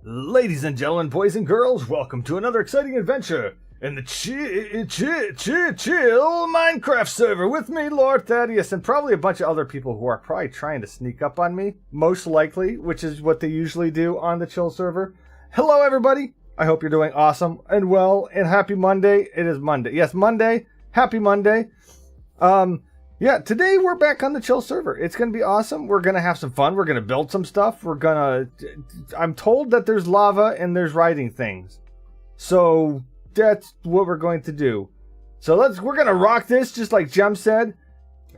Ladies and gentlemen, boys and girls, welcome to another exciting adventure in the chill Minecraft server with me, Lord Thaddius, and probably a bunch of other people who are probably trying to sneak up on me, most likely, which is what they usually do on the chill server. Hello, everybody. I hope you're doing awesome and well, and happy Monday. It is Monday. Yes, Monday. Happy Monday. Yeah, today we're back on the chill server. It's going to be awesome. We're going to have some fun. We're going to build some stuff. I'm told that there's lava and there's riding things. So that's what we're going to do. So we're going to rock this just like Gem said.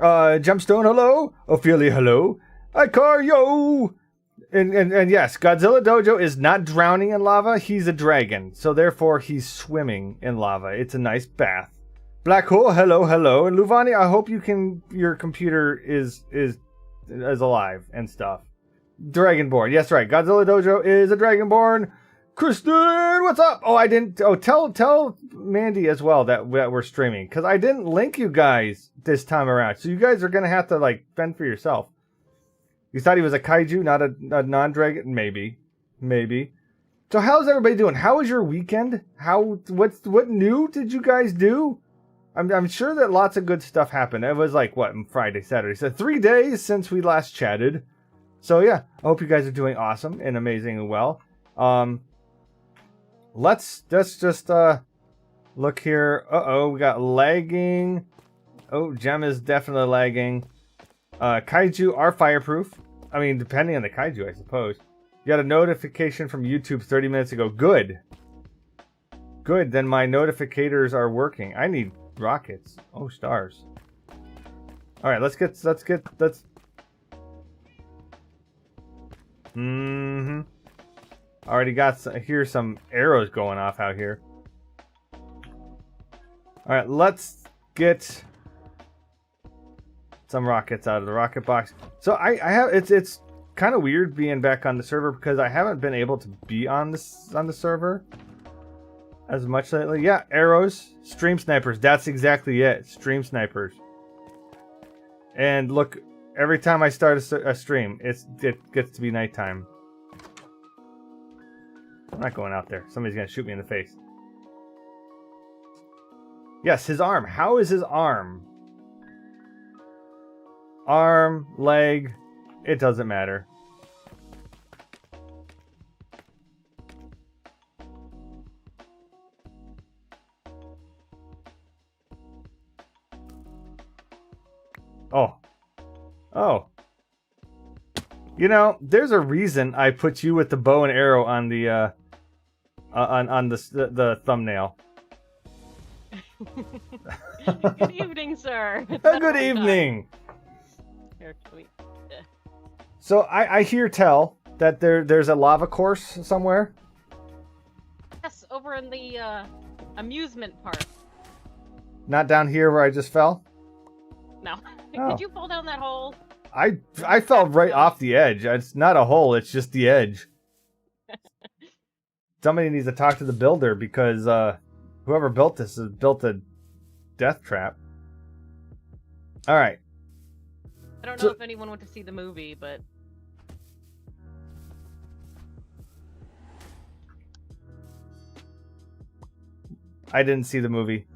Gemstone, hello. Ophelia, hello. Ikar, yo. And yes, Godzilla Dojo is not drowning in lava. He's a dragon. So therefore he's swimming in lava. It's a nice bath. Black Hole, hello, hello. And Luvani, I hope your computer is alive and stuff. Dragonborn, yes, right. Godzilla Dojo is a Dragonborn. Kristen, what's up? Oh, I didn't. Oh, tell Mandy as well that we're streaming, because I didn't link you guys this time around. So you guys are gonna have to fend for yourself. You thought he was a kaiju, not a non-dragon? Maybe. So how's everybody doing? How was your weekend? What new did you guys do? I'm sure that lots of good stuff happened. It was Friday, Saturday. So 3 days since we last chatted. So yeah, I hope you guys are doing awesome and amazing and well. Let's just look here. We got lagging. Oh, Gem is definitely lagging. Kaiju are fireproof. I mean, depending on the kaiju, I suppose. You got a notification from YouTube 30 minutes ago. Good. Then my notificators are working. I need rockets. Oh, stars. All right, let's. Already got some arrows going off out here. All right, let's get some rockets out of the rocket box. So I have it's kind of weird being back on the server because I haven't been able to be on the server as much lately. Yeah, arrows, stream snipers. That's exactly it. Stream snipers. And look, every time I start a stream, it gets to be nighttime. I'm not going out there. Somebody's gonna shoot me in the face. Yes, his arm. How is his arm? Arm, leg, it doesn't matter. Oh. You know, there's a reason I put you with the bow and arrow on the the thumbnail. Good evening, sir. Good evening. Here, wait. So I hear tell that there's a lava course somewhere. Yes, over in the amusement park. Not down here where I just fell? No. Oh. Did you fall down that hole? I fell right off the edge. It's not a hole, it's just the edge. Somebody needs to talk to the builder because whoever built this has built a death trap. Alright. I don't know if anyone went to see the movie, but... I didn't see the movie.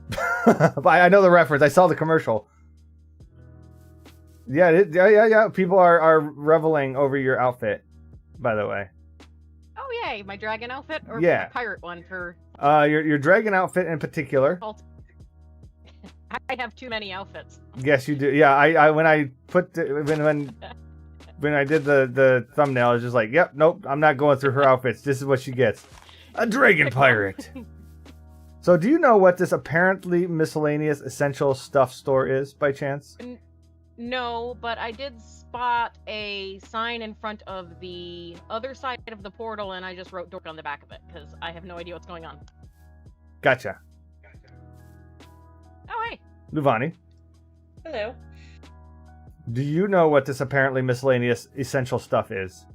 But I know the reference. I saw the commercial. Yeah. People are reveling over your outfit, by the way. Oh, yay. My dragon outfit? Or yeah. My pirate one for... Your dragon outfit in particular. I have too many outfits. Yes, you do. Yeah, when I put when I did the thumbnail, I was just like, yep, nope, I'm not going through her outfits. This is what she gets. A dragon pirate. So do you know what this apparently miscellaneous essential stuff store is, by chance? No, but I did spot a sign in front of the other side of the portal, and I just wrote dork on the back of it, because I have no idea what's going on. Gotcha. Oh, hey. Luvani. Hello. Do you know what this apparently miscellaneous essential stuff is?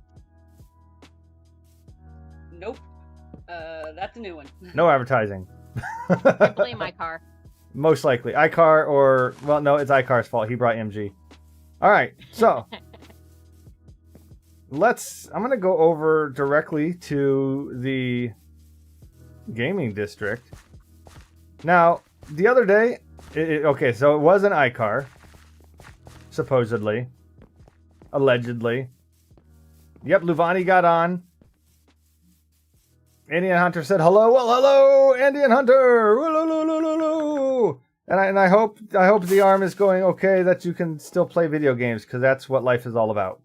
Nope. That's a new one. No advertising. I blame my car. Most likely. Ikar or... Well, no, it's Ikar's fault. He brought MG. Alright, so... I'm gonna go over directly to the gaming district. Now, the other day, okay, so it was an iCar, supposedly, allegedly. Yep, Luvani got on. Andy and Hunter said hello. Well, hello, Andy and Hunter. And I hope the arm is going okay, that you can still play video games, because that's what life is all about.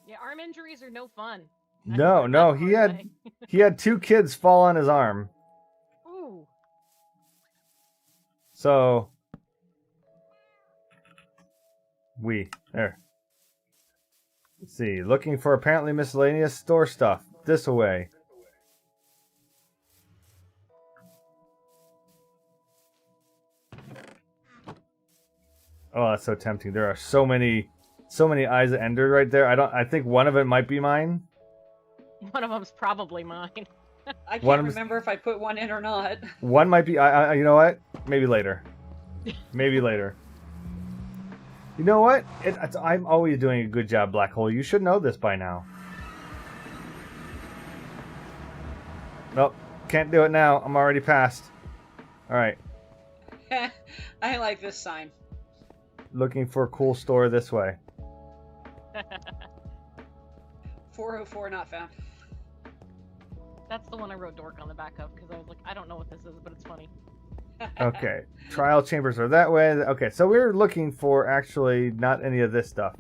Yeah, arm injuries are no fun. No, he had 2 kids fall on his arm. Ooh. So there. Let's see. Looking for apparently miscellaneous store stuff. This away. Oh, that's so tempting. There are so many eyes of Ender right there. I think one of it might be mine. One of them's probably mine. I can't remember if I put one in or not. One might be. You know what? Maybe later. Maybe later. You know what? I'm always doing a good job, Black Hole. You should know this by now. Nope. Can't do it now. I'm already past. Alright. I like this sign. Looking for a cool store this way. 404 not found. That's the one I wrote dork on the back of, because I was like, I don't know what this is, but it's funny. Okay. Trial chambers are that way. Okay, so we're looking for actually not any of this stuff.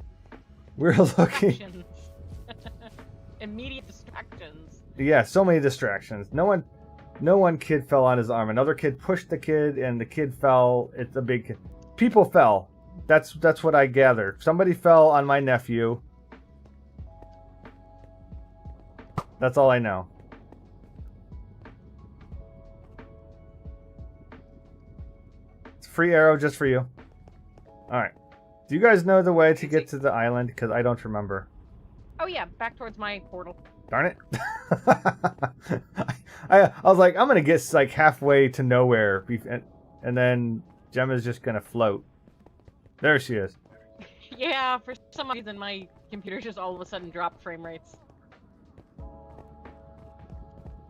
We're looking... Immediate distractions. Yeah, so many distractions. No one kid fell on his arm. Another kid pushed the kid, and the kid fell. It's a big kid. People fell. That's what I gathered. Somebody fell on my nephew. That's all I know. It's a free arrow just for you. Alright. Do you guys know the way to get to the island? Because I don't remember. Oh yeah, back towards my portal. Darn it. I was like, I'm going to get like halfway to nowhere. And then Gemma's just going to float. There she is. Yeah, for some reason my computer just all of a sudden dropped frame rates.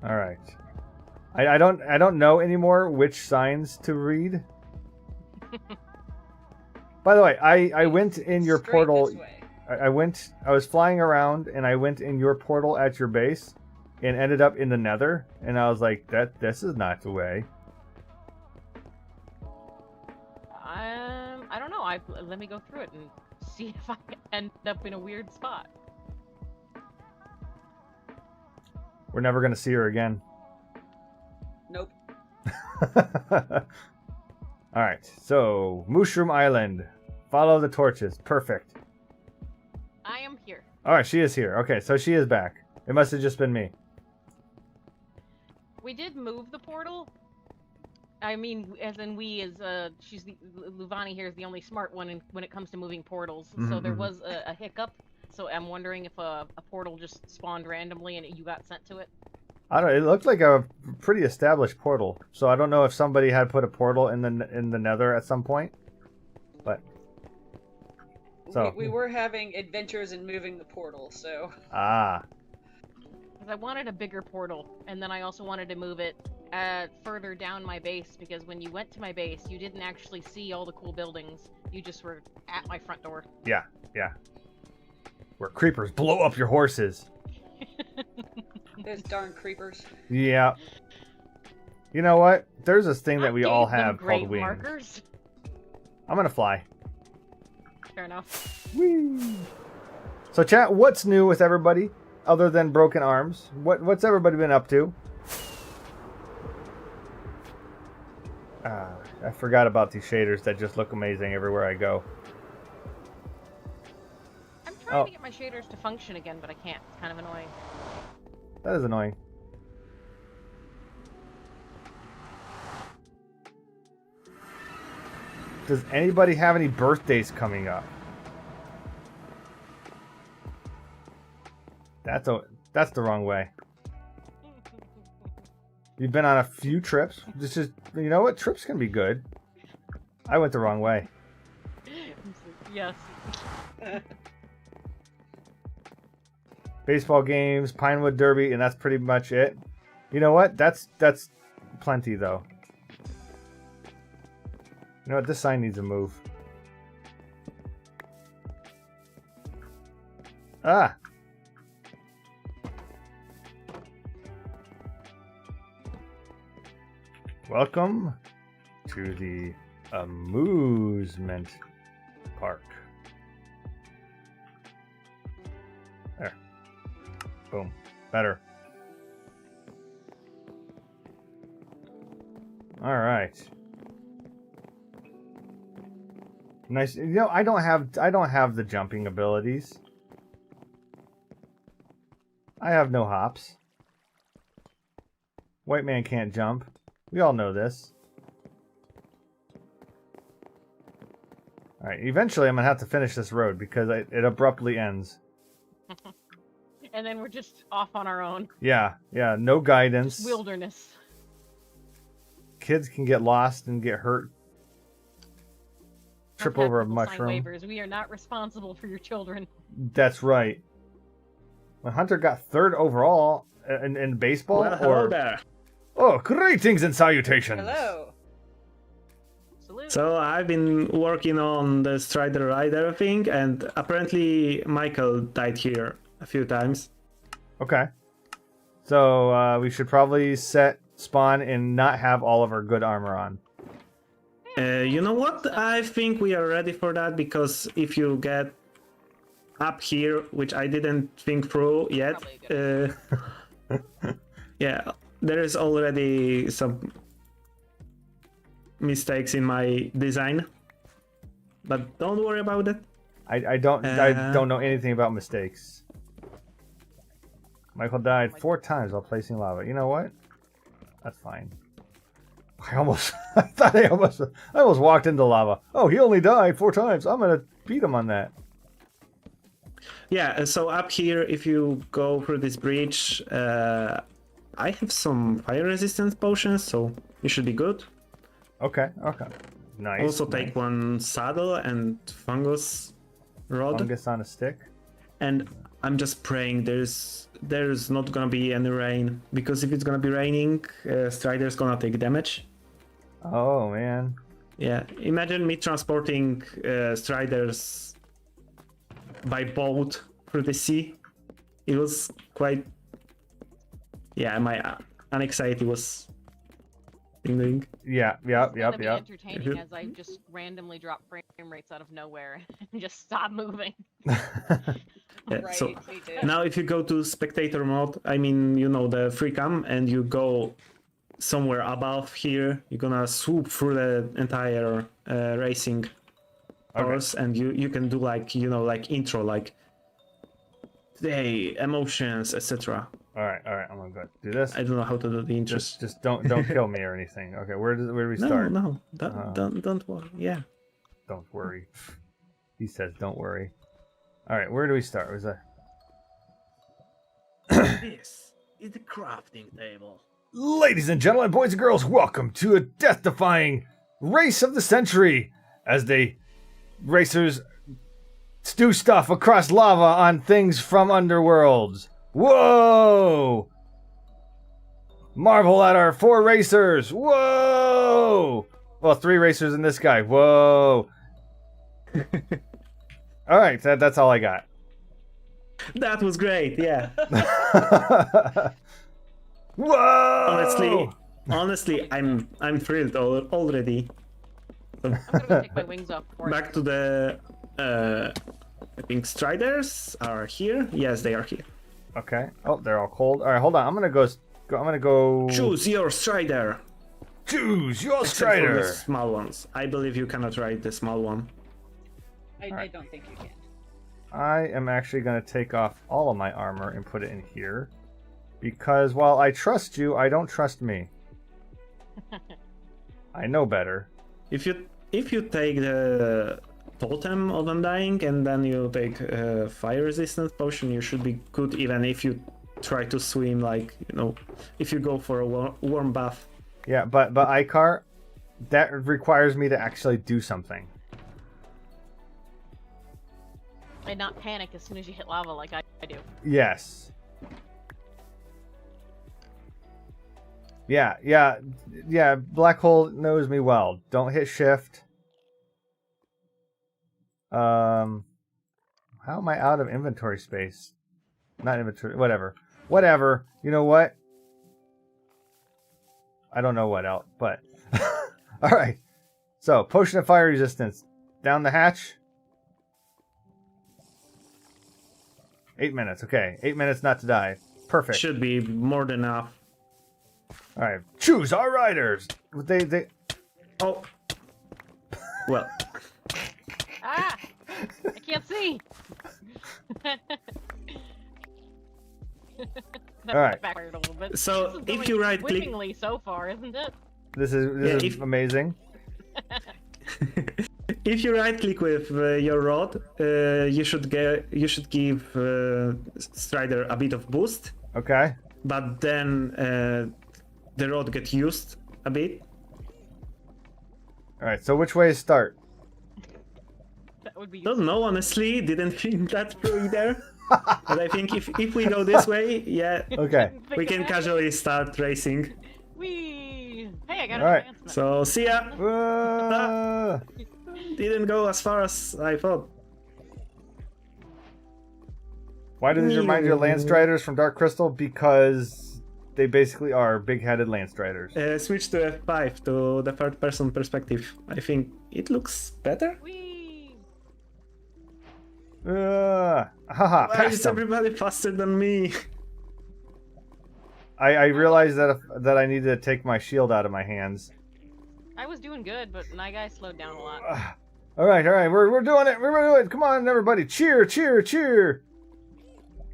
All right. I don't know anymore which signs to read. By the way, I went in your portal. I was flying around and I went in your portal at your base and ended up in the Nether, and I was like, this is not the way. I don't know. Let me go through it and see if I end up in a weird spot. We're never gonna see her again. Nope. Alright, so Mushroom Island. Follow the torches. Perfect. I am here. Alright, she is here. Okay, so she is back. It must have just been me. We did move the portal. I mean, as in Luvani here is the only smart one when it comes to moving portals. Mm-hmm. So there was a hiccup. So I'm wondering if a portal just spawned randomly and you got sent to it. I don't know. It looked like a pretty established portal. So I don't know if somebody had put a portal in the Nether at some point. But so we were having adventures in moving the portal, so. Ah. Because I wanted a bigger portal, and then I also wanted to move it further down my base, because when you went to my base, you didn't actually see all the cool buildings. You just were at my front door. Yeah, yeah. Where creepers blow up your horses. Those darn creepers. Yeah. You know what? There's this thing that we all gave them have great called wings. markers. I'm gonna fly. Fair enough. Whee! So chat, what's new with everybody other than broken arms? What's everybody been up to? I forgot about these shaders that just look amazing everywhere I go. I'm trying to get my shaders to function again, but I can't. It's kind of annoying. That is annoying. Does anybody have any birthdays coming up? That's the wrong way. You've been on a few trips. This is, you know what? Trips can be good. I went the wrong way. Yes. baseball games, Pinewood Derby, and that's pretty much it. You know what? That's plenty, though. You know what? This sign needs a move. Ah! Welcome to the amusement park. There. Boom. Better. All right. Nice. You know, I don't have the jumping abilities. I have no hops. White man can't jump. We all know this. Alright, eventually I'm going to have to finish this road because it abruptly ends. And then we're just off on our own. Yeah, no guidance. Wilderness. Kids can get lost and get hurt. Trip over a mushroom. Waivers. We are not responsible for your children. That's right. When Hunter got third overall in baseball, well, hello there. Oh, greetings and salutations. Hello. Salute. So I've been working on the Strider Rider thing, and apparently Michael died here a few times. Okay. So we should probably set spawn and not have all of our good armor on. You know what? I think we are ready for that, because if you get up here, which I didn't think through yet, yeah, there is already some mistakes in my design, but don't worry about it. I don't know anything about mistakes. Michael died 4 times while placing lava. You know what? That's fine. I almost walked into lava. Oh, he only died 4 times. I'm gonna beat him on that. Yeah, so up here, if you go through this bridge, I have some fire resistance potions, so you should be good. Okay. Nice. Also take one saddle and fungus rod. Fungus on a stick. And I'm just praying there's not gonna be any rain, because if it's gonna be raining, Strider's gonna take damage. Oh man. Yeah, imagine me transporting Striders by boat through the sea. It was quite... Yeah, my anxiety was tingling. Yeah. It's gonna be entertaining as I just randomly drop frame rates out of nowhere and just stop moving. Yeah, Right, so me too. now if you go to spectator mode, I mean, you know, the free cam, and you go somewhere above here, you're gonna swoop through the entire racing course, and you can do, like, you know, like intro, like today, emotions, etc. All right. I'm gonna go do this. I don't know how to do the intro. Just don't kill me or anything. Okay, where do we start? No, don't worry. Yeah. Don't worry. He says, "Don't worry." All right, where do we start? Was that? This is the crafting table. Ladies and gentlemen, boys and girls, welcome to a death-defying race of the century as the racers do stuff across lava on things from underworlds. Whoa! Marvel at our 4 racers. Whoa! Well, 3 racers and this guy. Whoa! All right, that's all I got. That was great. Yeah. Whoa! Honestly, I'm thrilled already. I'm gonna go take my wings off before Back to the I think Striders are here. Yes, they are here. Okay. Oh, they're all cold. All right, hold on. I'm gonna go. Choose your Strider. Choose your Except for Strider. the small ones. I believe you cannot ride the small one. I don't think you can. I am actually going to take off all of my armor and put it in here. Because while I trust you, I don't trust me. I know better. If you take the totem of undying and then you take a fire resistance potion, you should be good, even if you try to swim, like, you know, if you go for a warm bath. Yeah, but Icar, that requires me to actually do something. and not panic as soon as you hit lava like I I do. Yes. Yeah. Black hole knows me well. Don't hit shift. How am I out of inventory space? Not inventory. Whatever. You know what? I don't know what else, but all right. So potion of fire resistance. Down the hatch. 8 minutes. Okay, 8 minutes not to die. Perfect. Should be more than enough. All right, choose our riders. They. Oh. Well. Ah! I can't see! That Alright. backfired a little bit. So, This is if you going right-click- swimmingly so far, isn't it? This is amazing. If you right click with your rod, you should give Strider a bit of boost, Okay. but then the rod get used a bit. All right. So which way is start? That would be Don't know, honestly, didn't think that through either. But I think if we go this way, yeah, Okay. we can casually start racing. Whee! Hey, I got Alright. an advancement. So see ya. Uh, Didn't go as far as I thought. why do these remind you of land striders from Dark Crystal? Because they basically are big-headed land striders. Switch to F5 to the third-person perspective. I think it looks better. Whee! Haha. Why Passed is them. everybody faster than me? I realized that I needed to take my shield out of my hands. I was doing good, but my guy slowed down a lot. All right. We're doing it. We're doing it. Come on, everybody. Cheer.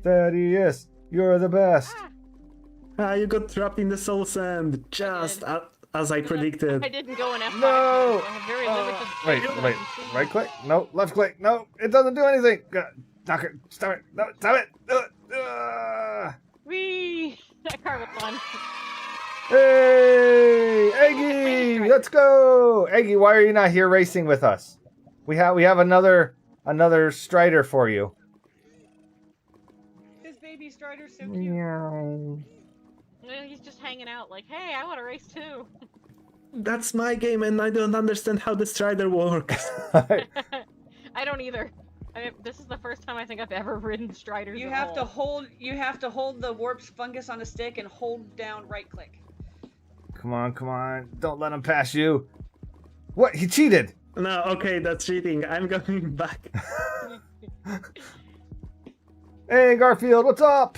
Thaddius, you're the best. Ah, You got trapped in the soul sand, just as I predicted. I didn't go in F5. No! I have very limited Wait. Right click? No. Left click? No. It doesn't do anything. Knock it. Stop it. No. Stop it. Whee! That car was fun. Hey, Eggy, let's go. Eggy, why are you not here racing with us? We have another Strider for you. This baby Strider's so cute. Meow. He's just hanging out like, hey, I want to race too. That's my game, and I don't understand how the Strider works. I don't either. This is the first time I think I've ever ridden Striders. You at have all. to hold. You have to hold the warp's fungus on a stick and hold down right click. Come on. Don't let him pass you. What? He cheated. No, okay, that's cheating. I'm going back. Hey, Garfield, what's up?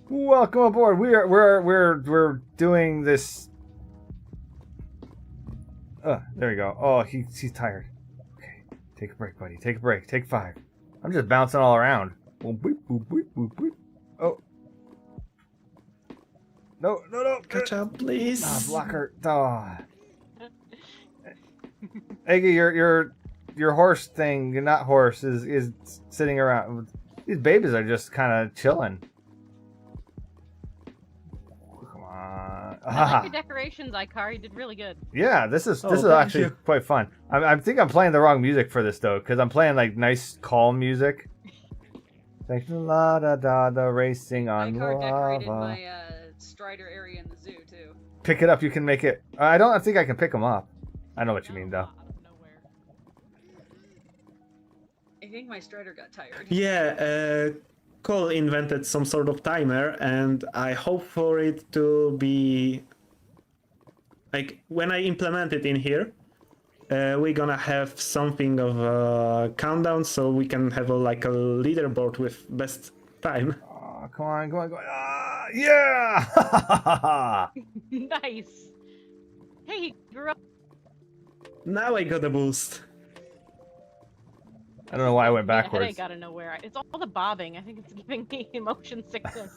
Welcome aboard. We're doing this. There you go. Oh, he's tired. Okay, take a break, buddy. Take a break. Take 5. I'm just bouncing all around. Boop, boop, boop, boop, boop, boop. Oh. No. Catch up, please. Blocker. Oh. Eggy, your horse thing, you're not horse, is sitting around. These babies are just kind of chilling. Come on. I like your decorations, Ikar. You did really good. Yeah, this is thank actually you. quite fun. I think I'm playing the wrong music for this though, because I'm playing like nice calm music. Like la da da da racing on Ikar decorated lava. my Strider area in the zoo too. Pick it up, you can make it. I don't think I can pick them up. I know what you mean though. Out of nowhere. I think my Strider got tired. Yeah, Cole invented some sort of timer, and I hope for it to be like when I implement it in here, we're gonna have something of a countdown, so we can have like a leaderboard with best time. Oh, come on. Ah, yeah! Nice. Hey, he grew up. Now I got a boost. I don't know why I went Yeah, backwards. headache out of nowhere. It's all the bobbing. I think it's giving me motion sickness.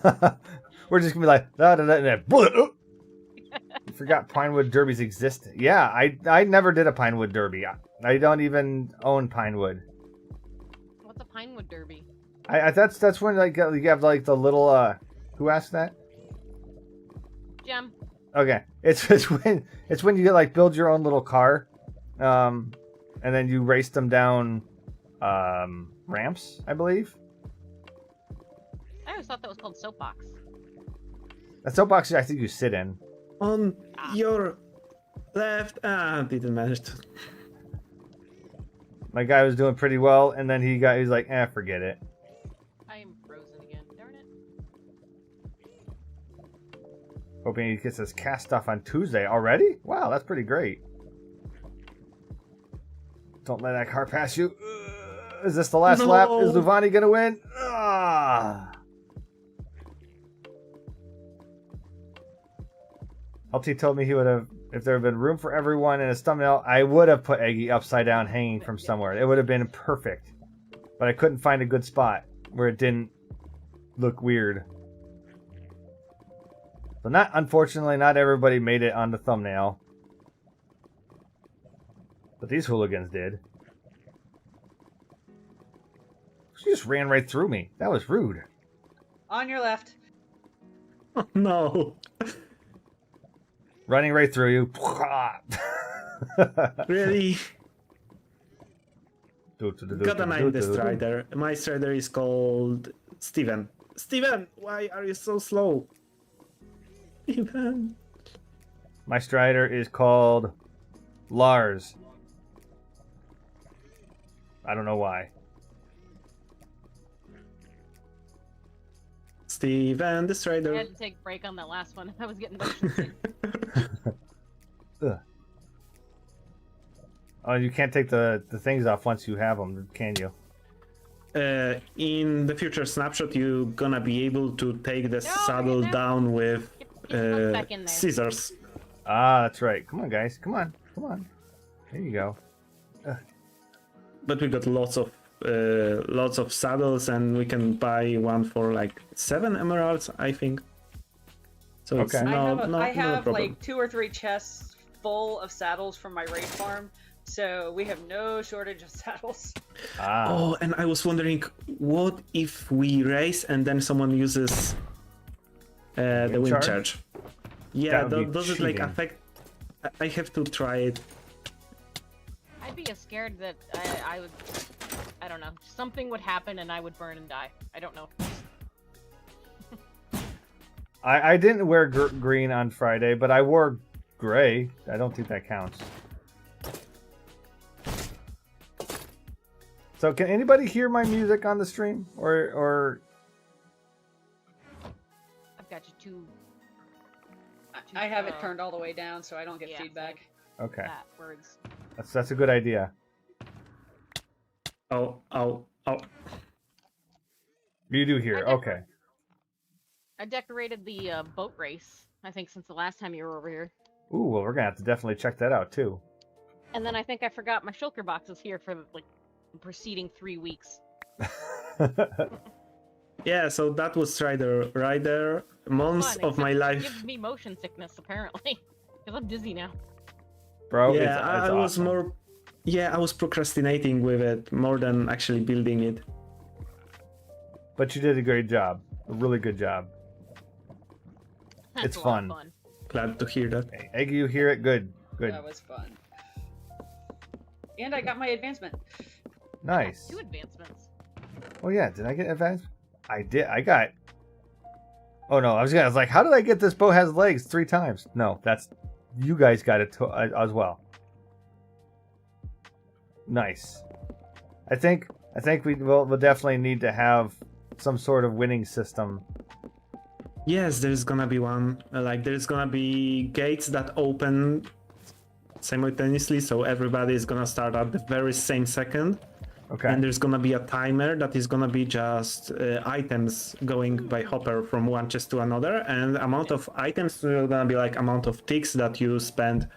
We're just gonna be like da da da da. Oh. You forgot Pinewood Derbies exist. Yeah, I never did a Pinewood Derby. I don't even own Pinewood. What's a Pinewood Derby? That's when like you have like the little who asked that? Gem. Okay, it's when you like build your own little car, and then you race them down ramps, I believe. I always thought that was called soapbox. That soapbox, I think you sit in. On your left. Didn't manage to. My guy was doing pretty well, and then he's like, forget it. I am frozen again. Darn it. Hoping he gets his cast stuff on Tuesday already? Wow, that's pretty great. Don't let that car pass you. Is this the last lap? Is Luvani gonna win? LT told me he would have, if there had been room for everyone in his thumbnail, I would have put Eggy upside down hanging from somewhere. It would have been perfect. But I couldn't find a good spot where it didn't look weird. So unfortunately, not everybody made it on the thumbnail. But these hooligans did. She just ran right through me. That was rude. On your left. Oh, no. Running right through you. Really? Got a Nether Strider. My Strider is called Steven. Steven, why are you so slow? Steven. My Strider is called Lars. I don't know why. Steven the I Strider. had to take a break on that last one. I was getting motion sick. Oh, you can't take the things off once you have them, can you? In the future snapshot, you're gonna be able to take the saddle down with Get back in there. scissors. Ah, that's right. Come on, guys. Come on. Come on. There you go. But we got lots of saddles, and we can buy one for like 7 emeralds, I think. So it's Okay. I have problem. like 2 or 3 chests full of saddles from my raid farm, so we have no shortage of saddles. Ah. Oh, and I was wondering, what if we race and then someone uses the wind charge? Yeah, That would be does it like cheating. affect? I have to try it. I'd be scared that I would. I don't know. Something would happen and I would burn and die. I don't know. I didn't wear green on Friday, but I wore gray. I don't think that counts. So can anybody hear my music on the stream? Or I've got you two I have it turned all the way down so I don't get yeah, feedback. okay. words. That's a good idea. Oh. You do hear. Okay. I decorated the boat race, I think, since the last time you were over here. Ooh, well, we're gonna have to definitely check that out too. And then I think I forgot my shulker boxes here for like the preceding 3 weeks. Yeah, so that was Strider right there. Months Fun, of my except it life. gives me motion sickness apparently, because I'm dizzy now. Bro, Yeah, it's I was awesome. more. Yeah, I was procrastinating with it more than actually building it. But you did a great job. A really good job. That's It's a lot of fun. Glad to hear that. Hey, Eggy, you hear it? Good. Good. That was fun. And I got my advancement. Nice. 2 advancements. Oh yeah, did I get advanced? I did. I got. Oh no, I was like, how did I get this boat has legs 3 times? No, that's you guys got it as well. Nice. I think we'll definitely need to have some sort of winning system. Yes, there's gonna be one. Like, there's gonna be gates that open simultaneously, so everybody is gonna start at the very same second. Okay. And there's gonna be a timer that is gonna be just items going by hopper from one chest to another, and amount of items are gonna be like amount of ticks that you spend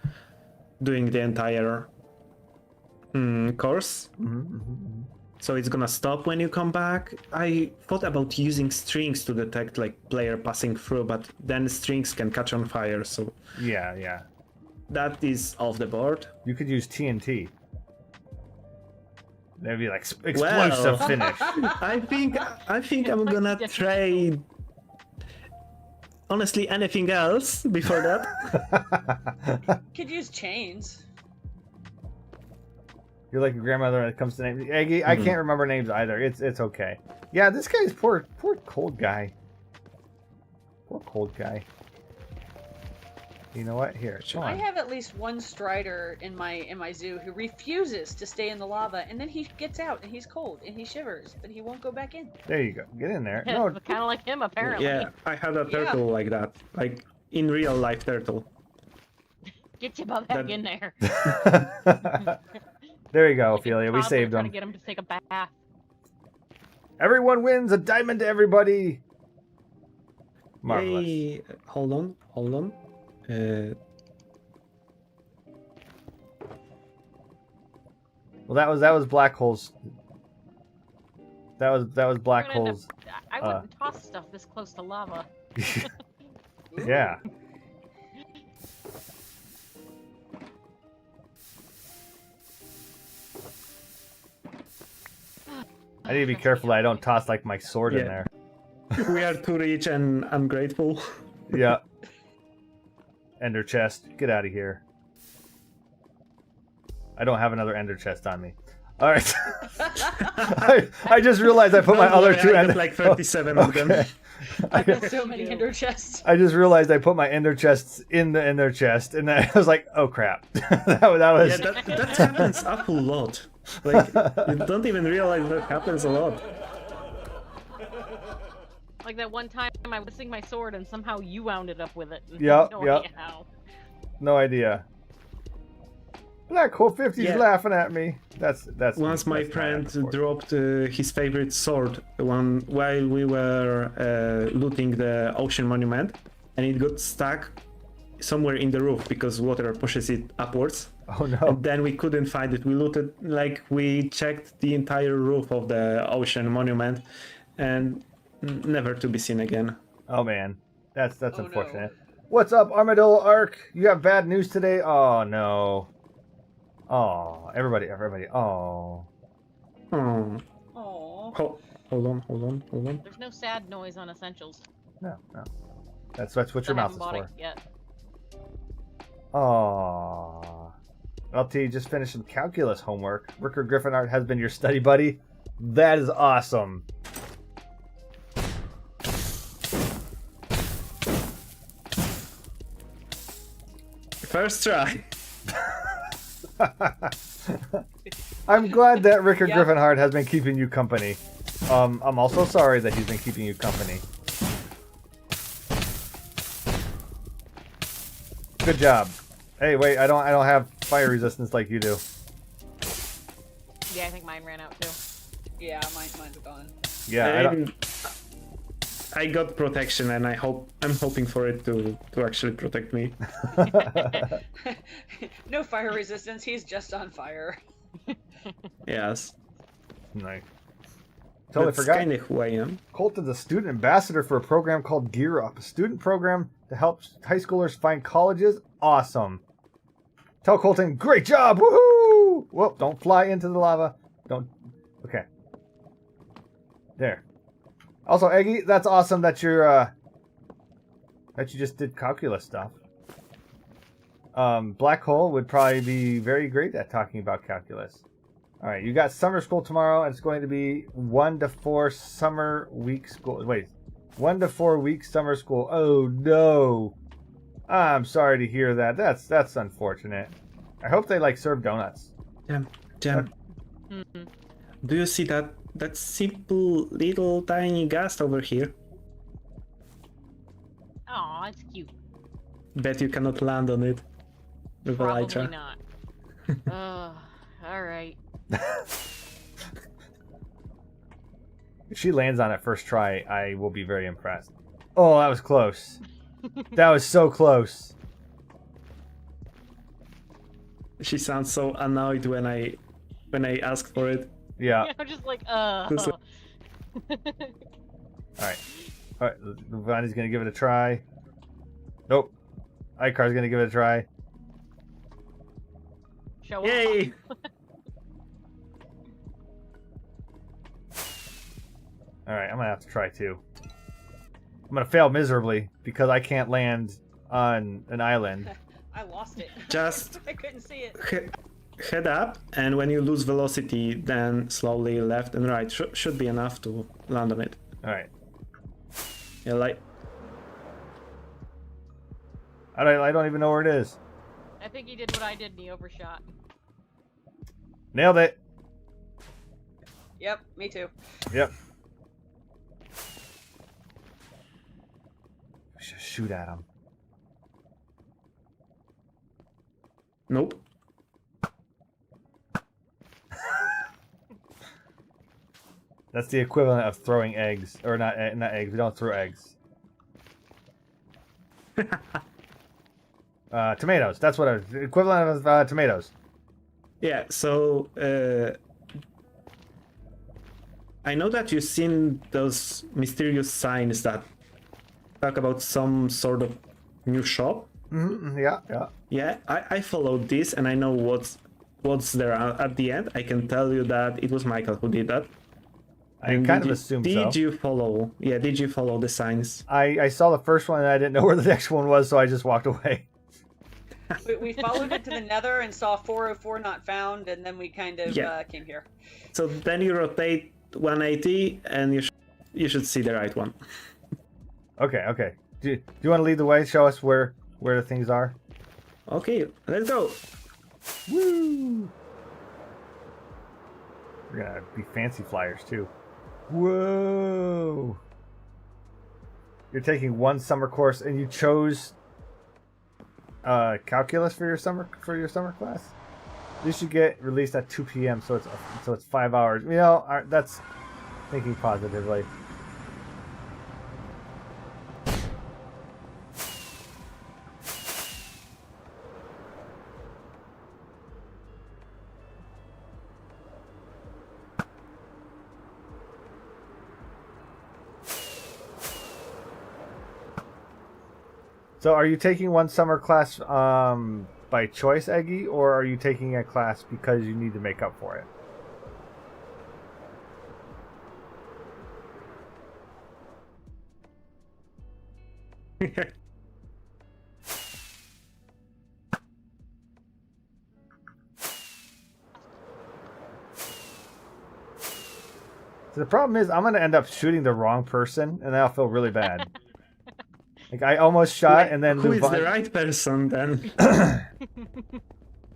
doing the entire course. So it's gonna stop when you come back. I thought about using strings to detect like player passing through, but then strings can catch on fire, so Yeah. that is off the board. You could use TNT. That'd be like explosive Well. finish. I think I'm gonna trade honestly anything else before that. Could use chains. You're like your grandmother when it comes to names. Eggy, I can't remember names either. It's okay. Yeah, this guy's poor cold guy. Poor cold guy. You know what? Here, come I on. have at least one strider in my zoo who refuses to stay in the lava, and then he gets out and he's cold and he shivers, but he won't go back in. There you go. Get in there. No, Kind of like him, apparently. Yeah, I had a turtle like that, like in real life turtle. Get your butt back in there. there you go, Ophelia. We saved Trying him. to get him to take a bath. Everyone wins a diamond to everybody. Marvelous. Hey, hold on. Well, that was black holes. That was black We're gonna holes. I wouldn't toss stuff this close to lava. Yeah. I need to be careful that I don't toss like my sword in Yeah. there. We are too rich and ungrateful. Yeah. Ender chest, get out of here. I don't have another ender chest on me. All right. I just realized I put my Don't other worry, two I ender. got like 37 of them. Okay. I've got so many ender chests. I just realized I put my ender chests in the ender chest, and then I was like, "Oh crap!" that was. Yeah, that happens a whole lot. Like, you don't even realize that happens a lot. Like that one time I was missing my sword and somehow you wound it up with it. Yep, No yep. idea how. No idea. Black Hole 50's Yeah. laughing at me. That's Once my that's friend not dropped his favorite sword while we were looting the ocean monument, and it got stuck somewhere in the roof because water pushes it upwards. Oh no. And then we couldn't find it. We looted, like, we checked the entire roof of the ocean monument, and never to be seen again. Oh man. That's Oh, unfortunate. What's up, Armadillo Arc? You have bad news today? Oh no. Oh, everybody. Oh. Oh. Aww. Hold on. There's no sad noise on Essentials. No. That's what your Still mouth haven't is bought for. it yet. Aww. LT just finished some calculus homework. Ricker Griffinart has been your study buddy. That is awesome. First try. I'm glad that Ricker Yep. Griffinhart has been keeping you company. I'm also sorry that he's been keeping you company. Good job. Hey, wait, I don't have fire resistance like you do. Yeah, I think mine ran out too. Yeah, mine's gone. Yeah, I don't, I got protection, and I'm hoping for it to actually protect me. No fire resistance, he's just on fire. Yes. no. Totally That's forgot. kind of who I am. Colt is a student ambassador for a program called Gear Up, a student program to help high schoolers find colleges. Awesome. Tell Colton, great job! Woohoo! Whoop, don't fly into the lava. Don't. Okay. There. Also, Eggy, that's awesome that you're, that you just did calculus stuff. Black Hole would probably be very great at talking about calculus. Alright, you got summer school tomorrow, and it's going to be 1 to 4 summer week school. Wait, 1 to 4 week summer school. Oh no. I'm sorry to hear that. That's unfortunate. I hope they like serve donuts. Jam. Mhm. Do you see that simple little tiny ghast over here? Aw, it's cute. Bet you cannot land on it with Probably Elytra. not. Alright. If she lands on it first try, I will be very impressed. Oh, that was close. That was so close. She sounds so annoyed when I asked for it. Yeah. I'm just like, This- Alright. Alright, Vani's gonna give it a try. Nope. Icar's gonna give it a try. Show off. Yay! Alright, I'm gonna have to try too. I'm gonna fail miserably because I can't land on an island. I lost it. Just I couldn't see it. head up, and when you lose velocity, then slowly left and right. Should be enough to land on it. Alright. Yeah, like... I don't even know where it is. I think he did what I did and he overshot. Nailed it. Yep, me too. Yep. We should shoot at him. Nope. That's the equivalent of throwing eggs, or not eggs. We don't throw eggs. Tomatoes. That's what I was. Equivalent of tomatoes. Yeah, so I know that you've seen those mysterious signs that talk about some sort of new shop. Mm-hmm. Yeah, yeah. Yeah, I followed this and I know what's there at the end. I can tell you that it was Michael who did that. I kind of assumed so. Did you follow? Yeah, did you follow the signs? I saw the first one and I didn't know where the next one was, so I just walked away. We followed it to the Nether and saw 404 not found, and then we kind of came here. So then you rotate 180 and you should see the right one. Okay, okay. Do you want to lead the way? Show us where the things are. Okay, let's go. Woo! We're gonna be fancy flyers too. Whoa! You're taking one summer course, and you chose calculus for your summer class. You should get released at 2 p.m. So it's 5 hours. You know, that's thinking positively. So are you taking one summer class by choice, Eggy, or are you taking a class because you need to make up for it? So the problem is I'm going to end up shooting the wrong person, and then I'll feel really bad. Like, I almost shot and then... Who is the right person, then?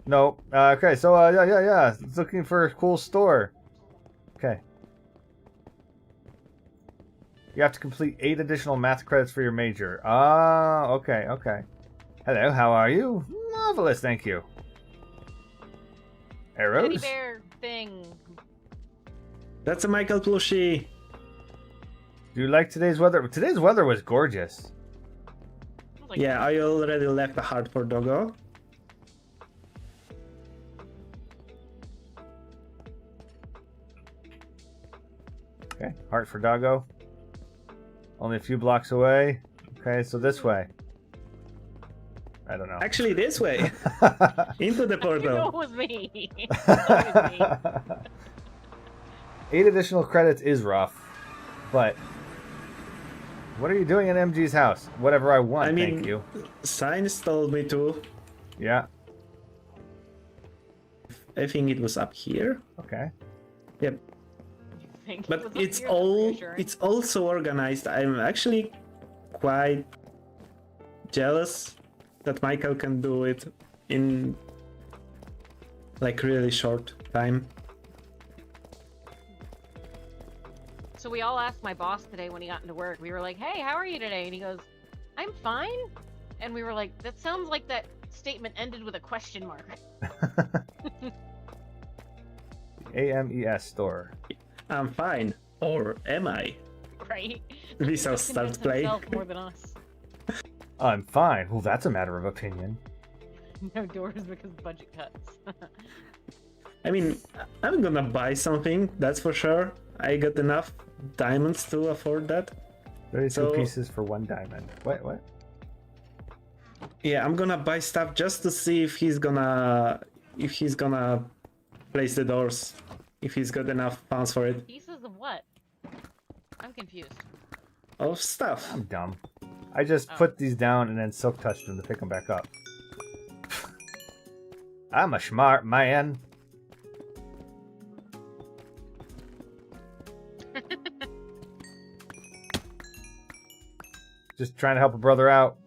No. Okay, so, yeah. It's looking for a cool store. Okay. You have to complete 8 additional math credits for your major. Ah, okay. Hello, how are you? Marvelous, thank you. Arrows? Teddy bear thing. That's a Michael plushie. Do you like today's weather? Today's weather was gorgeous. Like, Yeah, I already left a heart for Doggo. Okay, heart for Doggo. Only a few blocks away. Okay, so this way. I don't know. Actually, this way. Into the I didn't know portal. it was me. It was me. 8 additional credits is rough, but what are you doing in MG's house? Whatever I want, thank you. Signs told me to. Yeah. I think it was up here. Okay. Yep. You think it But was up it's here? That's all reassuring. it's also organized. I'm actually quite jealous that Michael can do it in like really short time. So we all asked my boss today when he got into work. We were like, "Hey, how are you today?" And he goes, "I'm fine." And we were like, "That sounds like that statement ended with a question mark." AMES store. I'm fine. Or am I? Right? Visa He starts convinced playing. himself more than us. I'm fine. Well, that's a matter of opinion. No doors because budget cuts. I mean, I'm gonna buy something, that's for sure. I got enough diamonds to afford that. 32 So- pieces for 1 diamond. What? Yeah, I'm gonna buy stuff just to see if he's gonna place the doors. If he's got enough funds for it. Pieces of what? I'm confused. Of stuff. I'm dumb. I just put these down and then silk touched them to pick them back up. I'm a smart man. Just trying to help a brother out.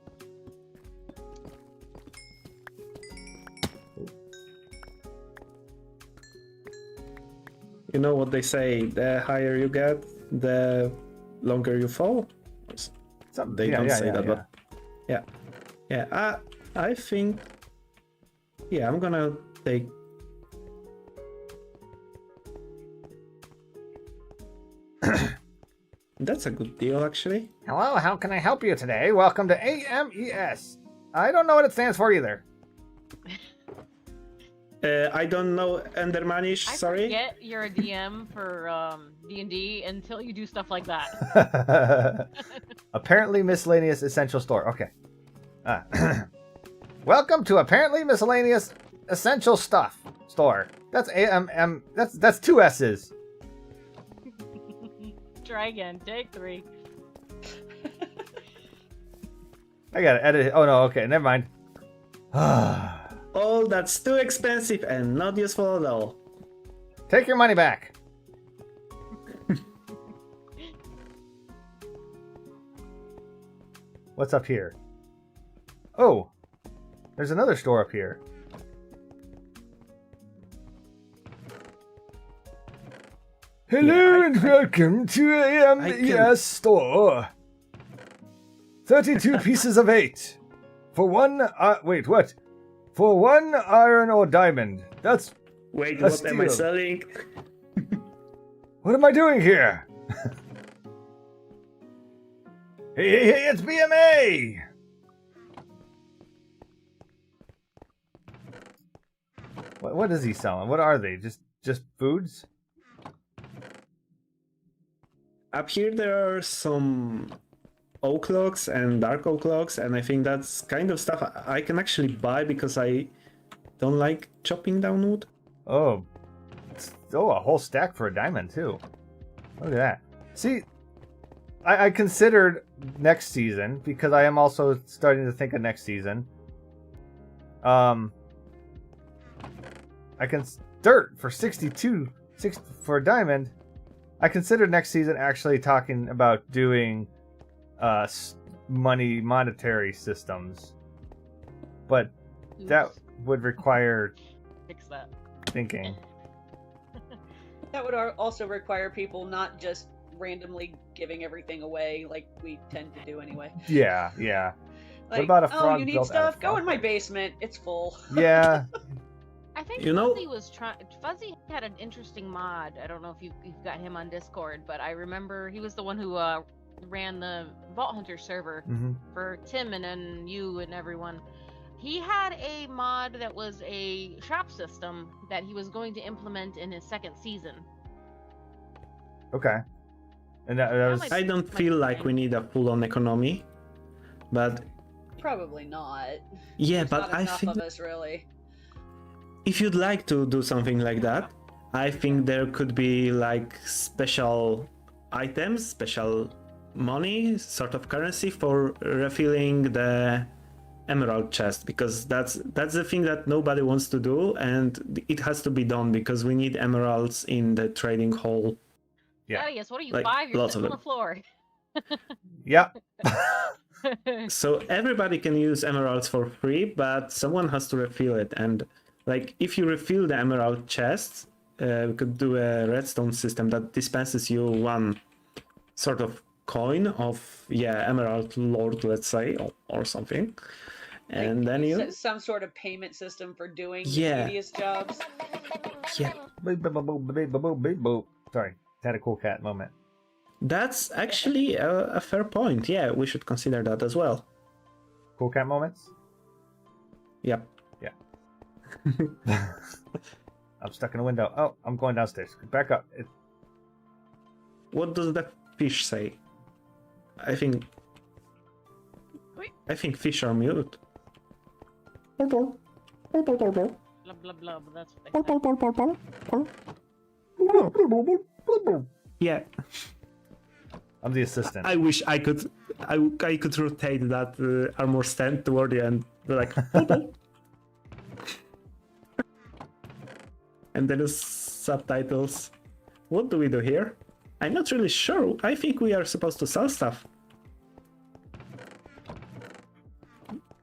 You know what they say, the higher you get, the longer you fall? They don't say that, but yeah. Yeah, I think... Yeah, I'm gonna take... That's a good deal, actually. Hello, how can I help you today? Welcome to AMES. I don't know what it stands for either. I don't know Endermanish, I sorry. forget you're a DM for D&D until you do stuff like that. Apparently Miscellaneous Essential Store. Okay. Welcome to Apparently Miscellaneous Essential Stuff Store. That's AMM. That's 2 S's. Try again. Take 3. I gotta edit it. Oh no, okay, never mind. Oh, that's too expensive and not useful at all. Take your money back. What's up here? Oh, there's another store up here. Hello and welcome to AMES store. 32 pieces of 8. For one, wait, what? For 1 iron or diamond. That's... Wait, A what am I steal. selling? What am I doing here? Hey, it's BMA! What is he selling? What are they? Just foods? Up here there are some oak logs and dark oak logs, and I think that's kind of stuff I can actually buy because I don't like chopping down wood. Oh, a whole stack for a diamond too. Look at that. See, I considered next season because I am also starting to think of next season. I can dirt for 62 for a diamond. I considered next season actually talking about doing monetary systems, but that would require Fix that. thinking. That would also require people not just randomly giving everything away like we tend to do anyway. Yeah. Like, about a oh, frog you need built out of stuff? Go in my frog? basement. It's full. Yeah. I think You know- Fuzzy was trying. Fuzzy had an interesting mod. I don't know if you've got him on Discord, but I remember he was the one who ran the Vault Hunter server Hmm. for Tim and then you and everyone. He had a mod that was a shop system that he was going to implement in his second season. Okay. And that was... might- I don't feel like we need a full-on economy, but Probably not. yeah, There's but not I enough think of us really. if you'd like to do something like that, I think there could be like special items, special money, sort of currency for refilling the emerald chest, because that's the thing that nobody wants to do, and it has to be done because we need emeralds in the trading hall. Yeah. Thaddius, what are you, Like, 5? You're lots sitting of on the floor. Yep. So everybody can use emeralds for free, but someone has to refill it. And like, if you refill the emerald chest, we could do a redstone system that dispenses you 1 sort of coin of Emerald Lord, let's say, or something. And Like, then you some sort of payment system for doing Yeah. tedious jobs. Sorry, had a cool cat moment. That's actually a fair point. Yeah, we should consider that as well. Cool cat moments? Yep. I'm stuck in a window. Oh, I'm going downstairs. Back up. What does the fish say? I think fish are mute. Blah blah blah. But that's what they say. Yeah, I'm the assistant. I wish I could rotate that armor stand toward you and be like. And then the subtitles. What do we do here? I'm not really sure. I think we are supposed to sell stuff.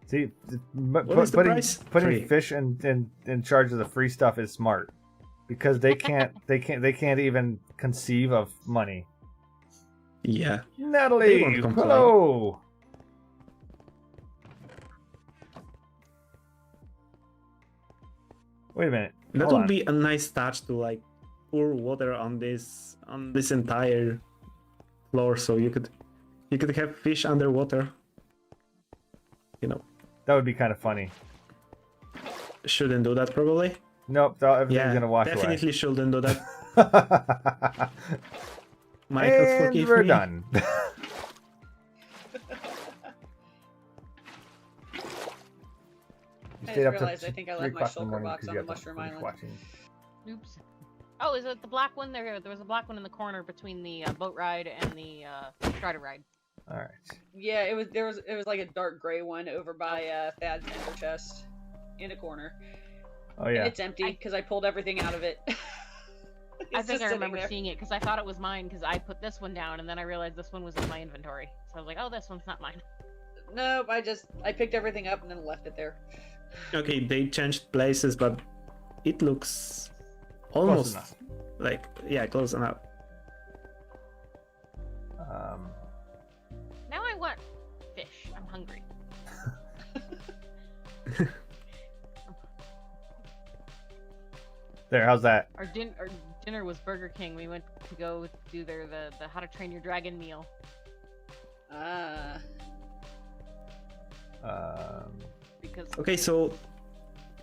See, is the price? putting Free. fish in charge of the free stuff is smart, because they can't even conceive of money. Yeah. They Natalie, won't comply. hello. Wait a minute. That Hold would on. be a nice touch to like pour water on this entire floor, so you could have fish underwater. You know, That would be kind of funny. shouldn't do that probably. Nope, everything's Yeah, gonna wash definitely shouldn't do that. away. Michael, And forgive we're me. done. I Stayed just up till realized I think I 3 left my o'clock in the shulker morning box 'cause on you the have to mushroom finish island. watching. Oops. Oh, is it the black one there? There was a black one in the corner between the boat ride and the strider ride. All right. Yeah, it was like a dark gray one over by Thad's ender chest in a corner. Oh And yeah. it's empty because I pulled everything out of it. I It's think just I sitting remember there. seeing it because I thought it was mine because I put this one down and then I realized this one was in my inventory. So I was like, oh, this one's not mine. Nope, I picked everything up and then left it there. Okay, they changed places, but it looks Close almost enough. like, yeah, close enough. Now I want fish. I'm hungry. There. How's that? Our dinner was Burger King. We went to go do the How to Train Your Dragon meal. Ah. Because Okay, so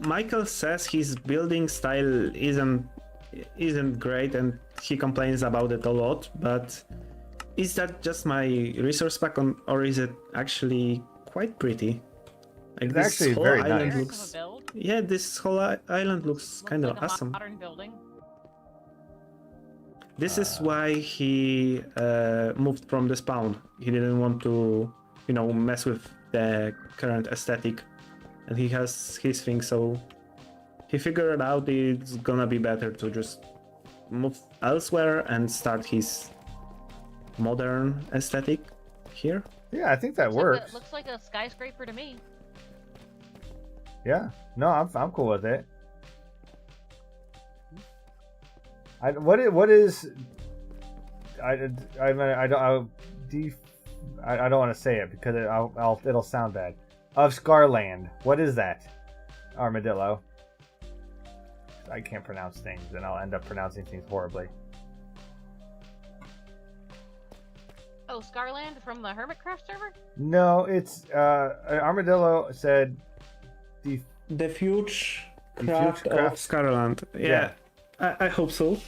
Michael says his building style isn't great, and he complains about it a lot. But is that just my resource pack, or is it actually quite pretty? Like It's this actually whole very island nice. Of a looks. build. Yeah, this whole island looks kind of like a awesome. modern building. This is why he moved from the spawn. He didn't want to, mess with the current aesthetic, and he has his thing. So he figured out it's gonna be better to just move elsewhere and start his modern aesthetic here. Yeah, I think that Looks like works. looks like a skyscraper to me. Yeah. No, I'm cool with it. What is I don't want to say it because it'll sound bad. Of Scarland, what is that? Armadillo. I can't pronounce things, and I'll end up pronouncing things horribly. Oh, Scarland from the Hermitcraft server? No, it's Armadillo said The huge huge craft of craft. Scarland. Yeah, I hope so.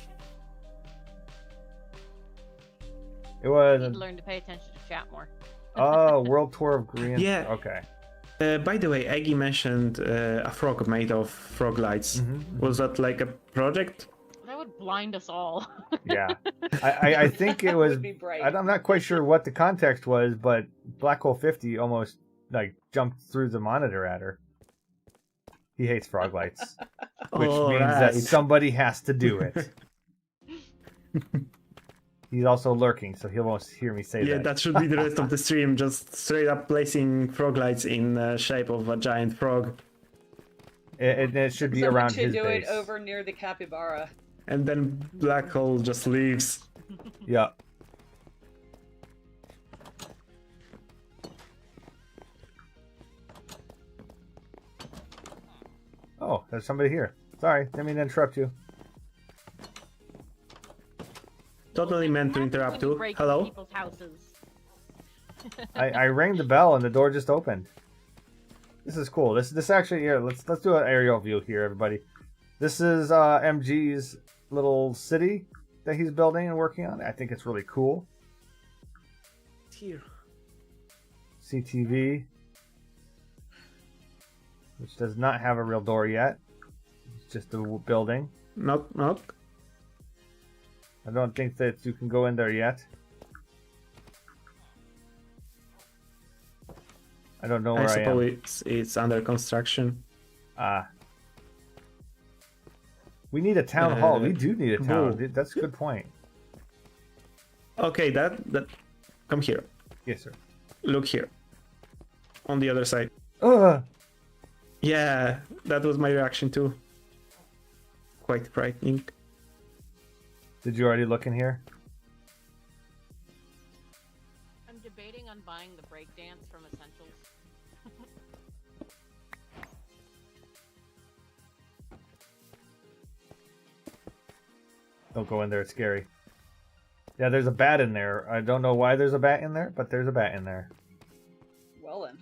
it was Need to learn to pay attention to chat more. World Tour of Green. Yeah. Okay. By the way, Aggie mentioned a frog made of frog lights. Mhm. Was that like a project? That would blind us all. Yeah. I think it was. Would be bright. I'm not quite sure what the context was, but Black Hole 50 almost like jumped through the monitor at her. He hates frog lights, which means that somebody has to do it. He's also lurking, so he won't hear me say Yeah, that. that should be the rest of the stream. Just straight up placing frog lights in the shape of a giant frog, It should be Someone around should his do base. it over near the capybara. and then Black Hole just leaves. Yeah. Oh, there's somebody here. Sorry, didn't mean to interrupt you. Totally meant to What happens interrupt when you you. break Hello? People's houses. I rang the bell and the door just opened. This is cool. This actually here. Let's do an aerial view here, everybody. This is MG's little city that he's building and working on. I think it's really cool. Here. CTV, which does not have a real door yet. It's just a building. Knock, knock. I don't think that you can go in there yet. I don't know where I I am. suppose it's under construction. We need a town hall. We do need a town. Bull. That's a good point. Okay, that come here. Yes, sir. Look here. On the other side. Ugh. Yeah, that was my reaction too. Quite frightening. Did you already look in here? I'm debating on buying the breakdance from Essentials. Don't go in there. It's scary. Yeah, there's a bat in there. I don't know why there's a bat in there, but there's a bat in there. Well then.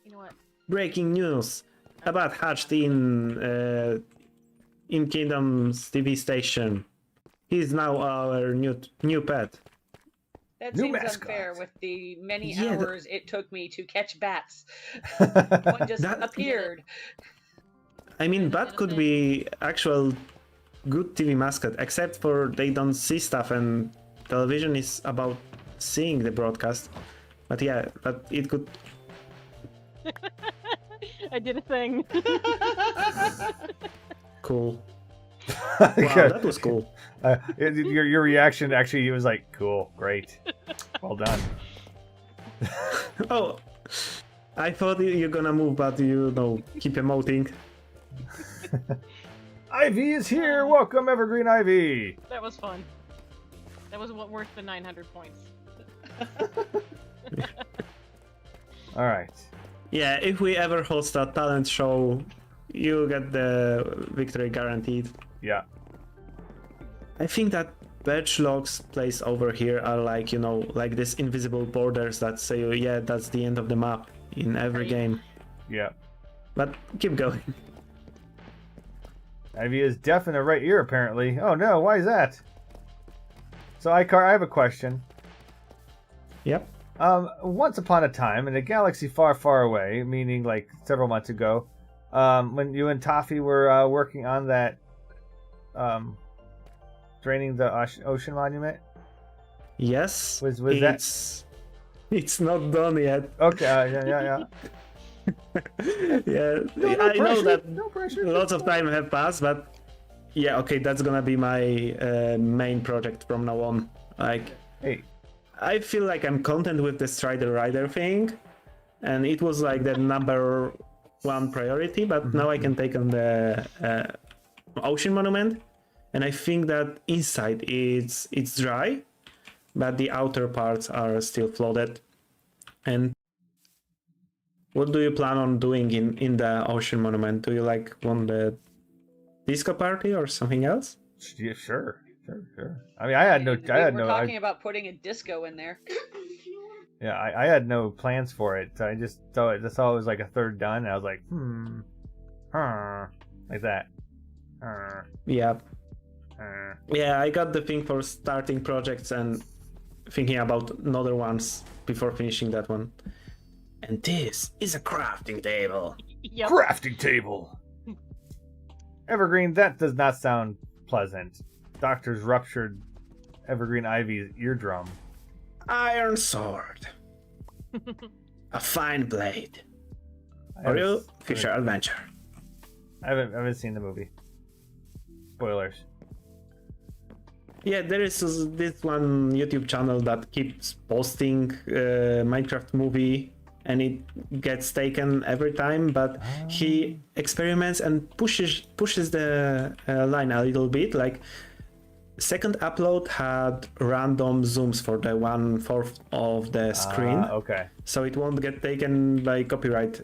You know what? Breaking news. A bat hatched in Kingdom's TV station. He's now our new pet. That New seems mascot. unfair with the many Yeah, hours it took me to catch bats. One just That- appeared. I mean, bat could be actual good TV mascot, except for they don't see stuff and television is about seeing the broadcast. But yeah, but it could. I did a thing. Cool. Wow, that was cool. Your reaction actually was like, cool, great, well done. Oh, I thought you're gonna move, but keep emoting. Ivy is here. Welcome, Evergreen Ivy. That was fun. That was worth the 900 points. All right. Yeah, if we ever host a talent show, you get the victory guaranteed. Yeah. I think that birch logs placed over here are like, like this invisible borders that say, yeah, that's the end of the map in every Right. game. Yeah. But keep going. Ivy is deaf in the right ear, apparently. Oh no, why is that? So, Icar, I have a question. Yep. Once upon a time, in a galaxy far, far away, meaning like several months ago, when you and Toffee were working on that, draining the ocean monument. Yes. Was that? It's not done yet. Okay. Yeah. Yeah. No I know pressure, that no pressure. lots of time have passed, but yeah, okay, that's gonna be my main project from now on. Like, Hey. I feel like I'm content with the Strider Rider thing, and it was like the number one priority, but now I can take on the ocean monument, and I think that inside it's dry, but the outer parts are still flooded. And what do you plan on doing in the ocean monument? Do you want the disco party or something else? Yeah, sure. I mean, I had no. We're talking about putting a disco in there. Yeah, I had no plans for it. I just thought it was like a third done. And I was like, like that. Yeah. Yeah, I got the thing for starting projects and thinking about another ones before finishing that one. And this is a crafting table. Yep. Crafting table. Evergreen, that does not sound pleasant. Doctor's ruptured Evergreen Ivy's eardrum. Iron sword. A fine blade. I haven't- Oreo Fisher Adventure. I haven't seen the movie. Spoilers. Yeah, there is this one YouTube channel that keeps posting Minecraft movie, and it gets taken every time, but he experiments and pushes the line a little bit. Like, second upload had random zooms for the 1/4 of the screen, Okay. so it won't get taken by copyright,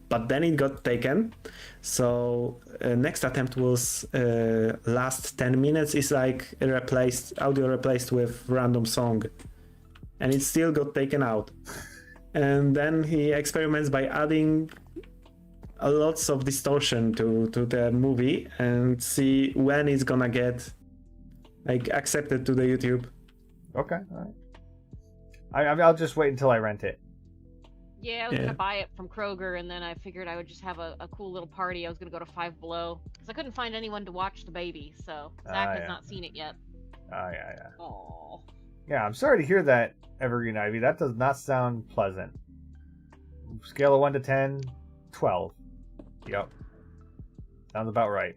but then it got taken. So next attempt was last 10 minutes is like audio replaced with random song, and it still got taken out. And then he experiments by adding lots of distortion to the movie and see when it's gonna get accepted to the YouTube. Okay. All right. I'll just wait until I rent it. Yeah, I was gonna buy it from Kroger, and then I figured I would just have a cool little party. I was gonna go to Five Below because I couldn't find anyone to watch the baby, so Zach has not seen it yet. Yeah. Aww. Yeah, I'm sorry to hear that, Evergreen Ivy. That does not sound pleasant. Scale of 1 to 10, 12. Yep. Sounds about right.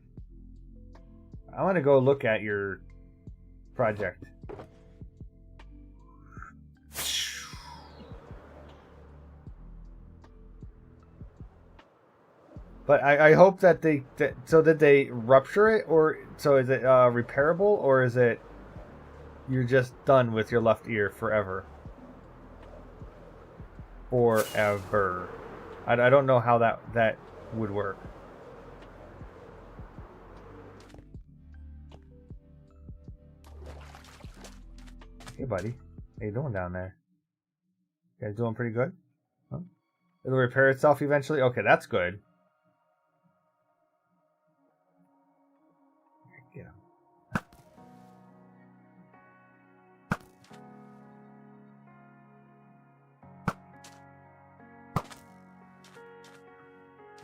I want to go look at your project. But I hope that so did they rupture it, or so is it repairable, or is it you're just done with your left ear forever? Forever. I don't know how that would work. Hey buddy, how you doing down there? You guys doing pretty good? Huh? It'll repair itself eventually? Okay, that's good. Get him.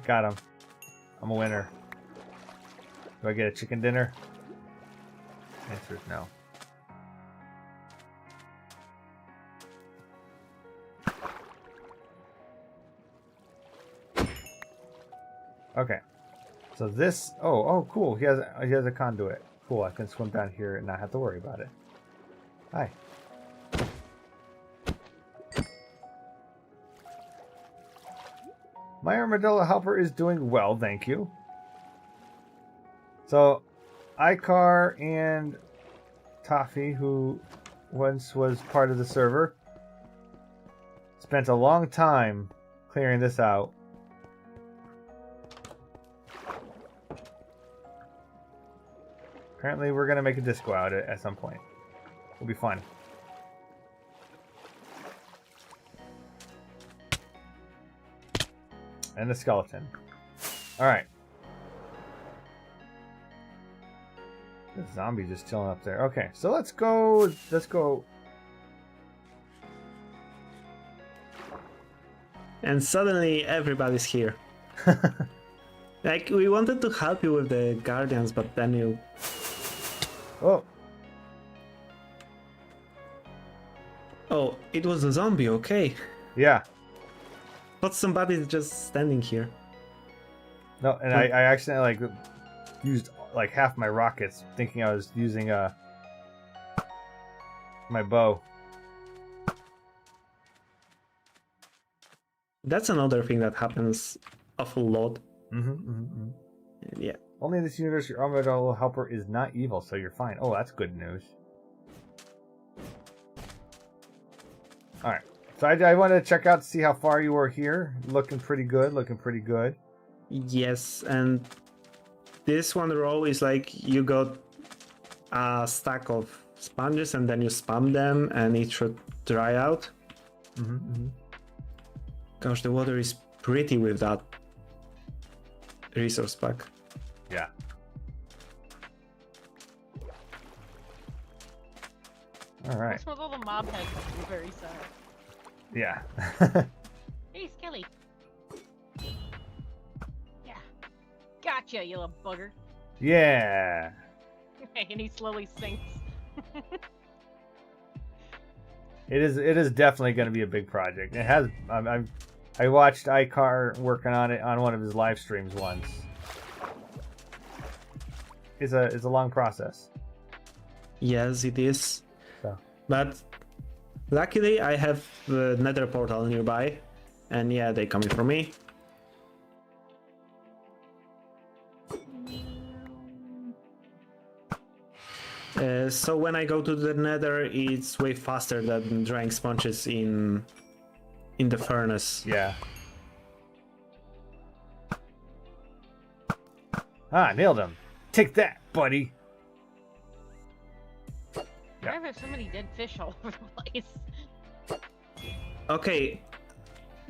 Got him. I'm a winner. Do I get a chicken dinner? Answer is no. Okay. So this, oh, cool. He has a conduit. Cool. I can swim down here and not have to worry about it. Hi. My armadillo helper is doing well, thank you. So, Icar and Toffee, who once was part of the server, spent a long time clearing this out. Apparently, we're going to make a disco out of it at some point. It'll be fun. And the skeleton. Alright. The zombie just chilling up there. Okay, so let's go. And suddenly everybody's here. Like, we wanted to help you with the guardians, but then you... Oh. Oh, it was a zombie, okay. Yeah. But somebody's just standing here. No, and I accidentally used like half my rockets thinking I was using my bow. That's another thing that happens awful lot. Yeah. Only in this universe, your armadillo helper is not evil, so you're fine. Oh, that's good news. Alright. So I wanted to check out to see how far you were here. Looking pretty good, Yes, and this one row is like you got a stack of sponges and then you spam them and it should dry out. Gosh, the water is pretty with that resource pack. Yeah. Alright. This with all the mob heads is very sad. Yeah. Hey, Skelly. Yeah. Gotcha, you little bugger. Yeah. And he slowly sinks. It is definitely going to be a big project. It has. I watched Icar working on it on one of his live streams once. It's a long process. Yes, it is. So. But luckily, I have the Nether portal nearby, and yeah, they're coming for me. So when I go to the Nether, it's way faster than drying sponges in the furnace. Yeah. Ah, nailed him. Take that, buddy. Why are there so many dead fish all over the place? Okay,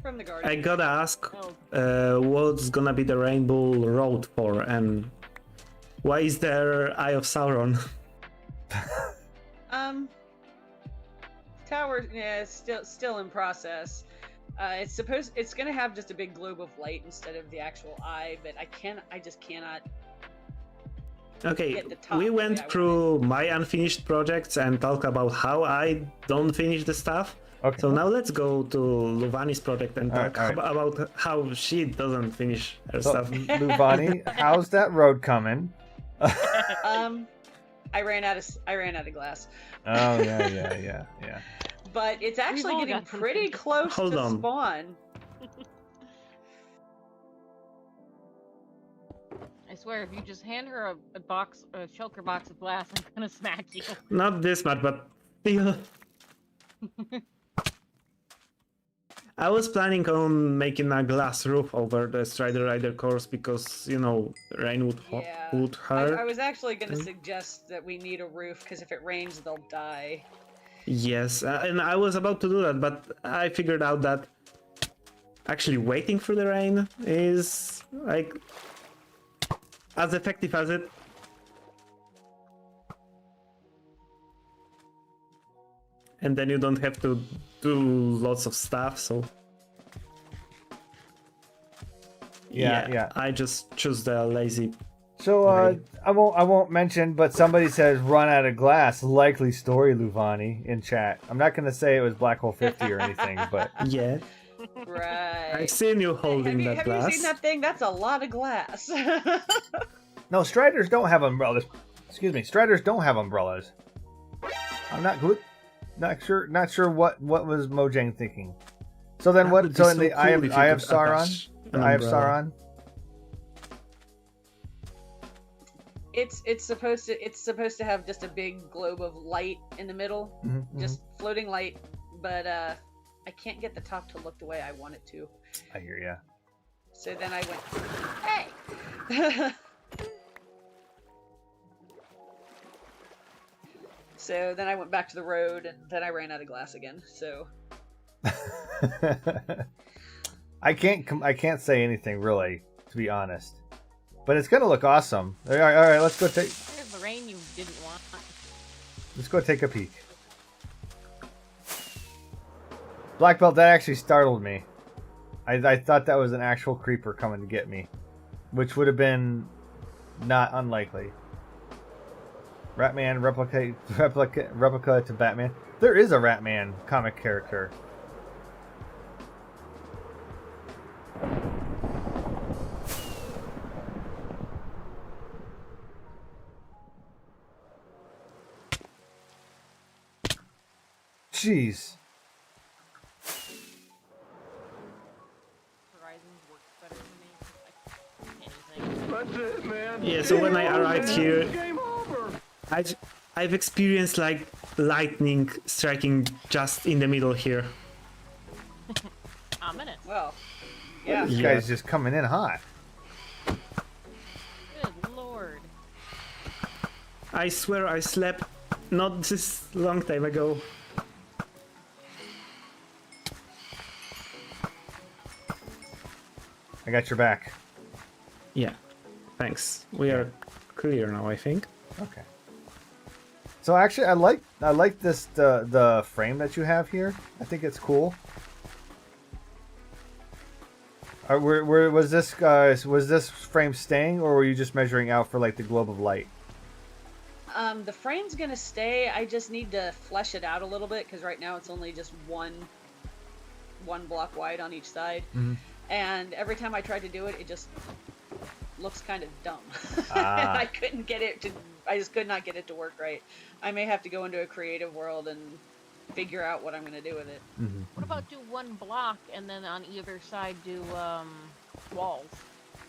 From the garden. I gotta ask, Oh. what's gonna be the Rainbow Road for, and why is there Eye of Sauron? Tower, yeah, it's still in process. It's gonna have just a big globe of light instead of the actual eye, but I just cannot. Okay, Get the top we the way went I through my unfinished projects and talk about how I don't finish the stuff. Okay. So now let's go to Luvani's project and talk Alright. about how she doesn't finish her So, stuff. Luvani, how's that road coming? I ran out of glass. Oh yeah. But it's actually all getting got some pretty things. close Hold to on. spawn. I swear, if you just hand her a shulker box of glass, I'm gonna smack you. Not this much, but still. I was planning on making a glass roof over the Strider Rider course because, you know, rain would, Yeah. would hurt. I was actually going to suggest that we need a roof because if it rains, they'll die. Yes, and I was about to do that, but I figured out that actually waiting for the rain is, like, as effective as it. And then you don't have to do lots of stuff, so... Yeah. I just choose the lazy... So Okay. I won't mention, but somebody says run out of glass. Likely story, Luvani, in chat. I'm not gonna say it was Black Hole 50 or anything, but Yeah, Right. I've seen you holding that have glass. you seen that thing? That's a lot of glass. no, Striders don't have umbrellas. Excuse me, Striders don't have umbrellas. I'm not good. Not sure what was Mojang thinking. So then That what? would be So in so the cool I have if you could Sauron. attach an I have umbrella. Sauron. it's supposed to have just a big globe of light in the middle, just floating light, but I can't get the top to look the way I want it to. I hear ya. So then I went, hey. So then I went back to the road, and then I ran out of glass again. So I can't say anything really, to be honest. But it's gonna look awesome. All right, let's go take. Here's the rain you didn't want. Let's go take a peek. Black Belt, that actually startled me. I thought that was an actual creeper coming to get me, which would have been not unlikely. Ratman replica to Batman. There is a Ratman comic character. Jeez. Horizons works better than me. I can't anything. That's it, man. Yeah, so when I arrived here, Game over. I've experienced like lightning striking just in the middle here. Minutes. well, yeah. This Yeah. guy's just coming in hot. Good lord. I swear I slept not this long time ago. I got your back. Yeah, thanks. We are clear now, I think. Okay. So actually, I like this the frame that you have here. I think it's cool. Where was this frame staying, or were you just measuring out for like the globe of light? The frame's gonna stay. I just need to flesh it out a little bit because right now it's only just one block wide on each side, and every time I try to do it, it just looks kind of dumb. Ah. I couldn't get it to. I just could not get it to work right. I may have to go into a creative world and figure out what I'm gonna do with it. What about do one block and then on either side do walls?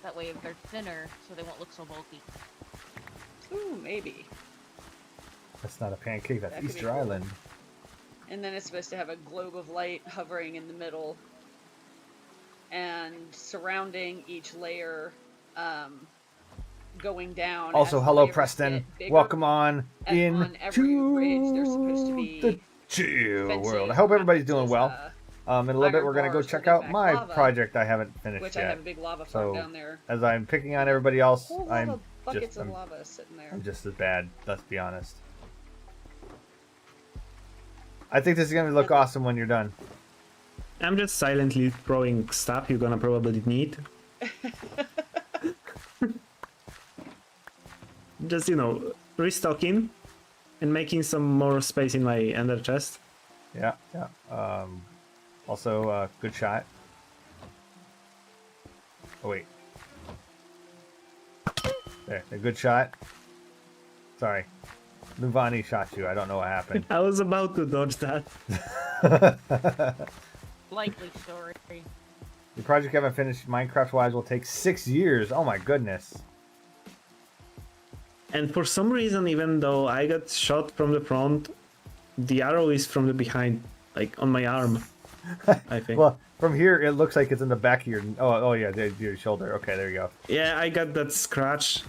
That way they're thinner, so they won't look so bulky. Ooh, maybe. That's not a pancake. That's That could be Easter cool. Island. And then it's supposed to have a globe of light hovering in the middle, and surrounding each layer, going down. Also, as the hello, layers Preston. get bigger, Welcome on and in on every ridge there's supposed to be the chill fences world. I hope everybody's doing versus, well. In a little bit, iron we're gonna go bars check holding out back my lava, project I haven't finished which I yet. have a big lava farm So, down there. as I'm picking on everybody else, Whole lot I'm of buckets of I'm lava sitting there. just as bad. Let's be honest. I think this is gonna look awesome when you're done. I'm just silently throwing stuff you're gonna probably need. Just, you know, restocking and making some more space in my ender chest. Yeah. Also, good shot. Oh wait. There, a good shot. Sorry. Nuvani shot you. I don't know what happened. I was about to dodge that. Likely story. The project you haven't finished Minecraft-wise will take 6 years. Oh my goodness. And for some reason, even though I got shot from the front, the arrow is from the behind, like on my arm, I think. Well, from here, it looks like it's in the back of your... Oh yeah, your shoulder. Okay, there you go. Yeah, I got that scratch.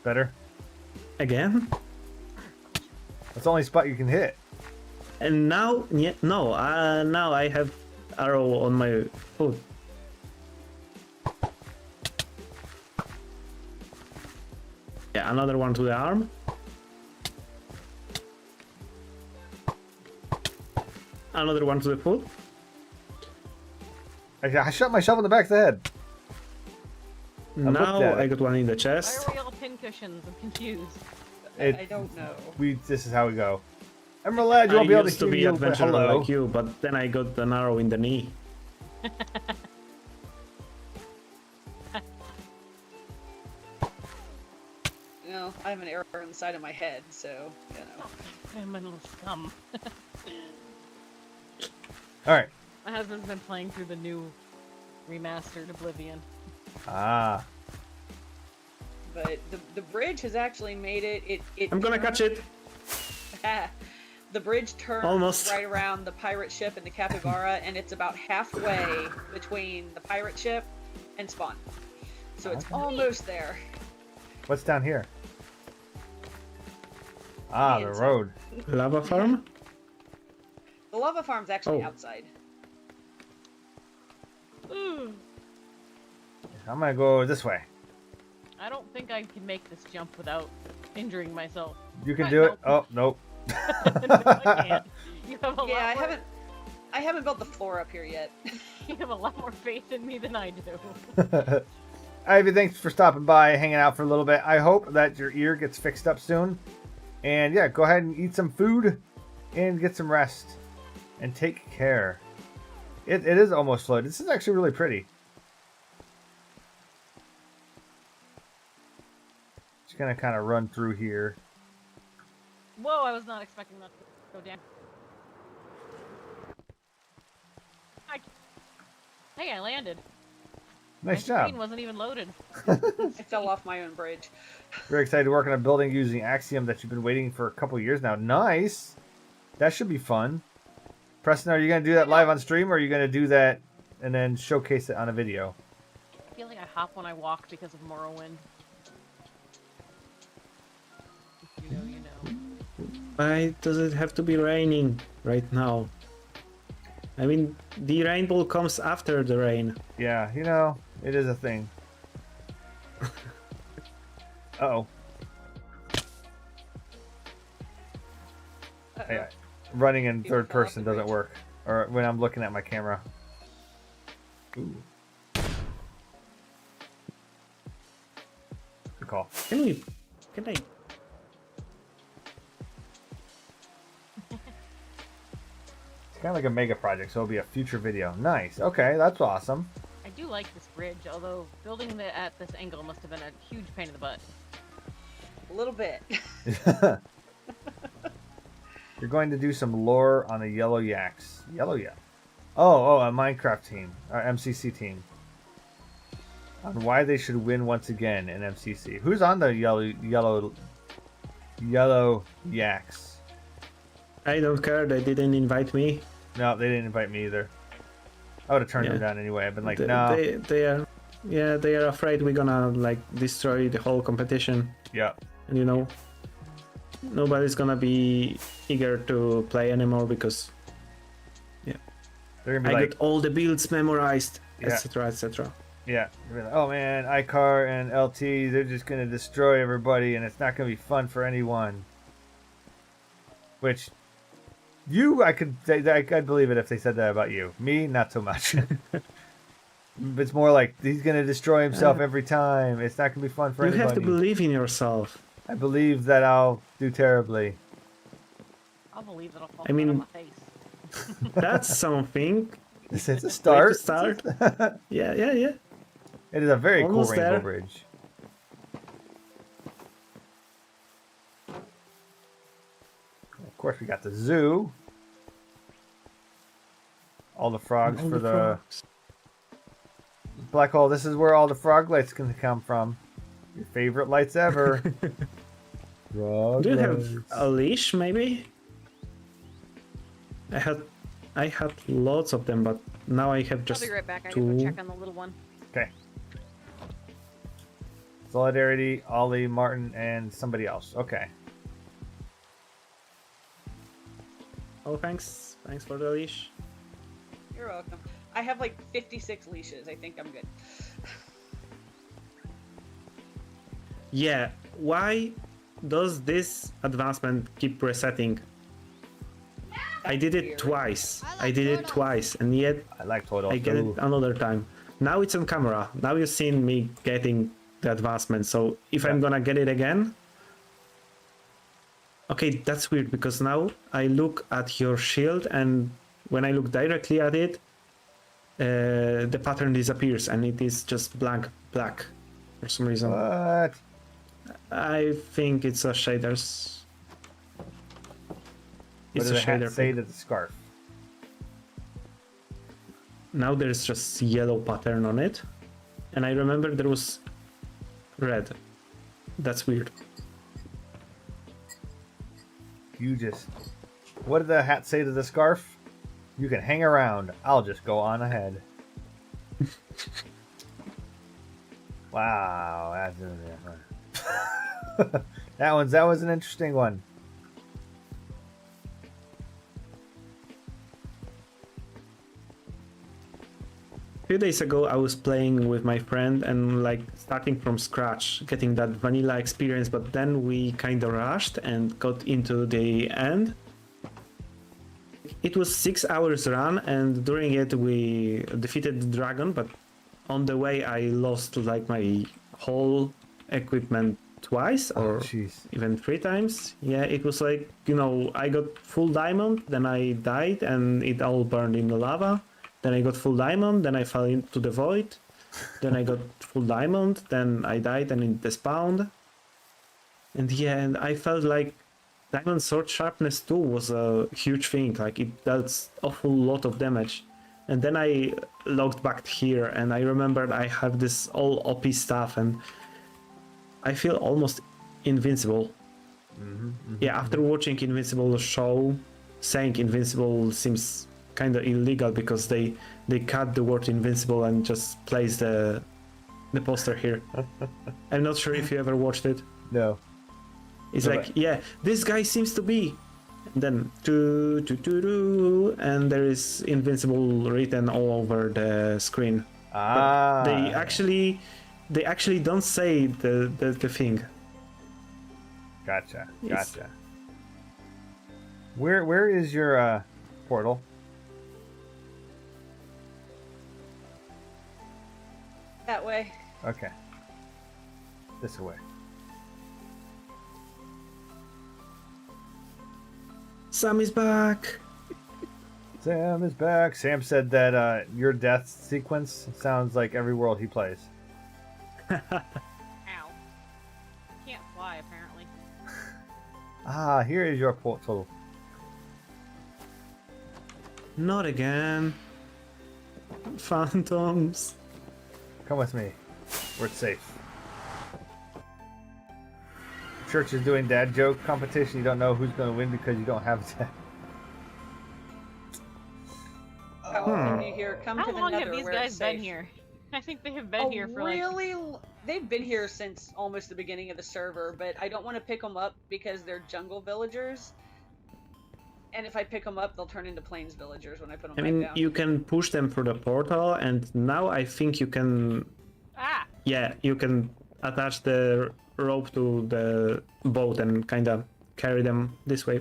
Better? Again? That's the only spot you can hit. And now, yeah, no, now I have arrow on my foot. Yeah, another one to the arm. Another one to the foot. I shot myself in the back of the head. looked at Now it. I got one in the Why chest. are we all pincushions? I'm confused. I don't know. This is how we go. Emerald Lad, you I won't be able used to to hear be you, but adventurer hello. like you, but then I got an arrow in the knee. You know, I have an arrow in the side of my head, so, you know. I'm a little scum. Alright. My husband's been playing through the new remastered Oblivion. Ah. But the bridge has actually made it. I'm gonna catch it. The bridge turns Almost. right around the pirate ship and the capybara, and it's about halfway between the pirate ship and spawn. So it's Okay. almost there. What's down here? Ah, the Inside. road. Lava farm? The lava farm's actually Oh. outside. Ooh, I'm gonna go this way. I don't think I can make this jump without injuring myself. You can I do it. know. Oh, nope. No, I can't. You have a Yeah, lot I haven't built the floor up here yet. You have a lot more faith in me than I do. Ivy, thanks for stopping by, hanging out for a little bit. I hope that your ear gets fixed up soon. And yeah, go ahead and eat some food and get some rest. And take care. It is almost flooded. This is actually really pretty. Just gonna kind of run through here. Whoa, I was not expecting that to go down. Hey, I landed. Nice My job. screen wasn't even loaded. I fell off my own bridge. Very excited to work on a building using Axiom that you've been waiting for a couple years now. Nice. That should be fun. Preston, are you going to do that live on stream, or are you going to do that and then showcase it on a video? I feel like I hop when I walk because of Morrowind. If you know, you know. Why does it have to be raining right now? I mean, the rainbow comes after the rain. Yeah, you know, it is a thing. Uh-oh. Yeah, running in third person doesn't work. Or when I'm looking at my camera. Ooh. Good call. Can I? It's kind of like a mega project, so it'll be a future video. Nice. Okay, that's awesome. I do like this bridge, although building it at this angle must have been a huge pain in the butt. A little bit. You're going to do some lore on the Yellow Yaks. Yellow Yak. Oh, a Minecraft team. MCC team. On why they should win once again in MCC. Who's on the Yellow Yaks? I don't care. They didn't invite me. No, they didn't invite me either. I would have turned them down anyway. I've been like, no. They are, yeah, they are afraid we're gonna like destroy the whole competition. Yeah. And you know, nobody's gonna be eager to play anymore because They're gonna be I like, got all the builds memorized, Yeah. etc., etc. yeah. They're gonna be like, oh man, Icar and LT, they're just gonna destroy everybody, and it's not gonna be fun for anyone. Which, I could believe it if they said that about you. Me, not so much. It's more like he's gonna destroy himself every time. It's not gonna be fun for You anybody. have to believe in yourself. I believe that I'll do terribly. I'll believe it'll fall I mean- on my face. That's something. It's a Way start. to start. Yeah. It is a very Almost cool rainbow there. bridge. course, we got the zoo. All the frogs All for the frogs. black hole. This is where all the frog lights can come from. Your favorite lights ever. Frog Do you have lights. a leash, maybe? I had lots of them, but now I have I'll just be right back. I two. gotta go check on the little one. Okay. Solidarity, Ollie, Martin, and somebody else. Okay. Oh, thanks. Thanks for the leash. You're welcome. I have like 56 leashes. I think I'm good. Yeah, why does this advancement keep resetting? I did it Weird. twice. I did it twice, and yet I like Total. I get it another time. Now it's on camera. Now you've seen me getting the advancement. So if I'm gonna get it again, okay, that's weird because now I look at your shield, and when I look directly at it, the pattern disappears, and it is just black for some reason. What? I think it's a shaders. What It's does a the hat shader say thing. to the scarf? Now there's just yellow pattern on it, and I remember there was red. That's weird. You just... What did the hat say to the scarf? You can hang around. I'll just go on ahead. Wow, that's that was an interesting one. A few days ago I was playing with my friend and like starting from scratch, getting that vanilla experience, but then we kinda rushed and got into the end. It was 6 hours run, and during it we defeated the dragon, but on the way I lost like my whole equipment twice or Jeez. even 3 times. Yeah, it was like, you know, I got full diamond, then I died and it all burned in the lava. Then I got full diamond, then I fell into the void. Then I got full diamond, then I died and it despawned. And yeah, and I felt like diamond sword sharpness 2 was a huge thing, like it does awful lot of damage. And then I logged back here and I remembered I have this all OP stuff and I feel almost invincible. Yeah, after watching Invincible show, saying invincible seems kind of illegal because they cut the word invincible and just place the poster here. I'm not sure if you ever watched it. No. It's No, like, but- yeah, this guy seems to be. And then and there is invincible written all over the screen. Ah. They actually don't say the thing. Gotcha. Yes. Gotcha. Where is your portal? That way. Okay. This way. Sam is back. Sam is back. Sam said that your death sequence sounds like every world he plays. Ow. Can't fly, apparently. Ah, here is your portal. Not again. Phantoms. Come with me. We're safe. Church is doing dad joke competition. You don't know who's going to win because you don't have a dad. How often do you hear come How to the long Nether have these where guys it's been safe? here? I think they have been here for like... really? They've been here since almost the beginning of the server, but I don't want to pick them up because they're jungle villagers. And if I pick them up, they'll turn into plains villagers when I put them I back mean, down. you can push them through the portal, and now I think you can. Ah! Yeah, you can attach the rope to the boat and kind of carry them this way.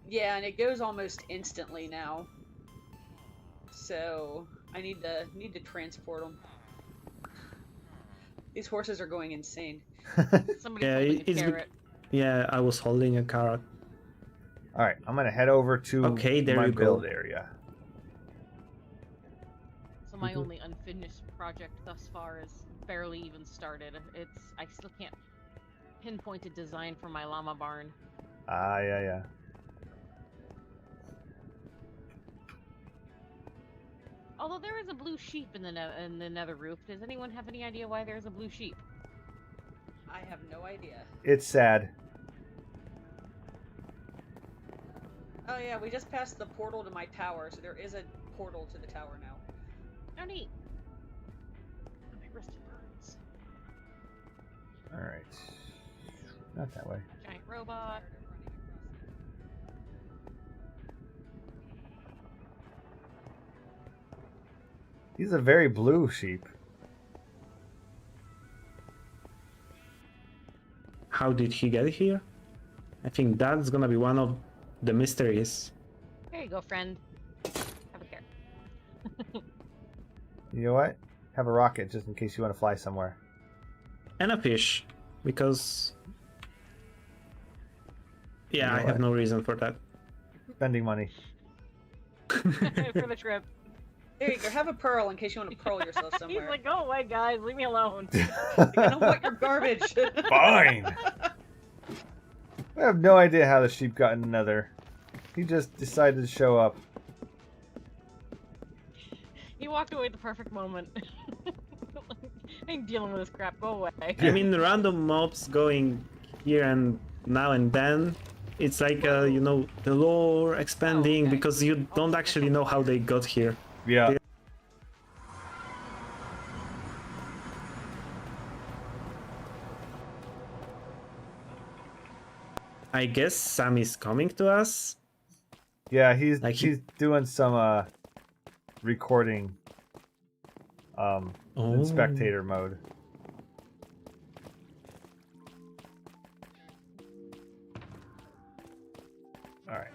Yeah, and it goes almost instantly now. So I need to transport them. These horses are going insane. Somebody's Yeah, holding a it's carrot. Yeah, I was holding a carrot. All right, I'm going to head over to Okay, there my you go. build area. So my only unfinished project thus far is barely even started. I still can't pinpoint a design for my llama barn. Ah, yeah, yeah. Although there is a blue sheep in the nether roof. Does anyone have any idea why there's a blue sheep? I have no idea. It's sad. Oh yeah, we just passed the portal to my tower, so there is a portal to the tower now. Oh, neat. My wrist burns. Alright. Not that way. Giant robot. He's a very blue sheep. How did he get here? I think that's gonna be one of the mysteries. There you go, friend. Have a care. You know what? Have a rocket just in case you want to fly somewhere. And a fish, because... Yeah, You know I have what? no reason for that. Spending money. For the trip. There you go. Have a pearl in case you want to pearl yourself He's somewhere. like, go away, guys. Leave me alone. I don't want your garbage. Fine. I have no idea how the sheep got in the nether. He just decided to show up. He walked away at the perfect moment. I ain't dealing with this crap. Go away. I mean, random mobs going here and now and then. It's like, you know, the lore expanding, Oh, okay. because you don't actually know how they got here. Yeah. I guess Sam is coming to us. Yeah, he's Like he's doing some recording in spectator mode. Alright.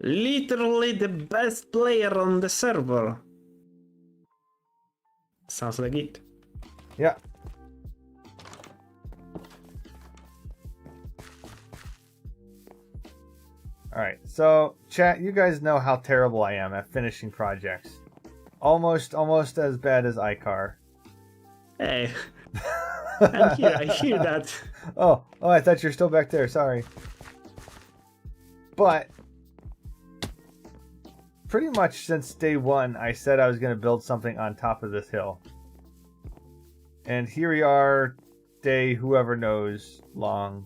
Literally the best player on the server. Sounds like it. Yeah. Alright, so chat, you guys know how terrible I am at finishing projects. Almost as bad as Icar. Hey, I'm here. I hear that. Oh, I thought you were still back there. Sorry. But pretty much since day one, I said I was going to build something on top of this hill. And here we are, day whoever knows long.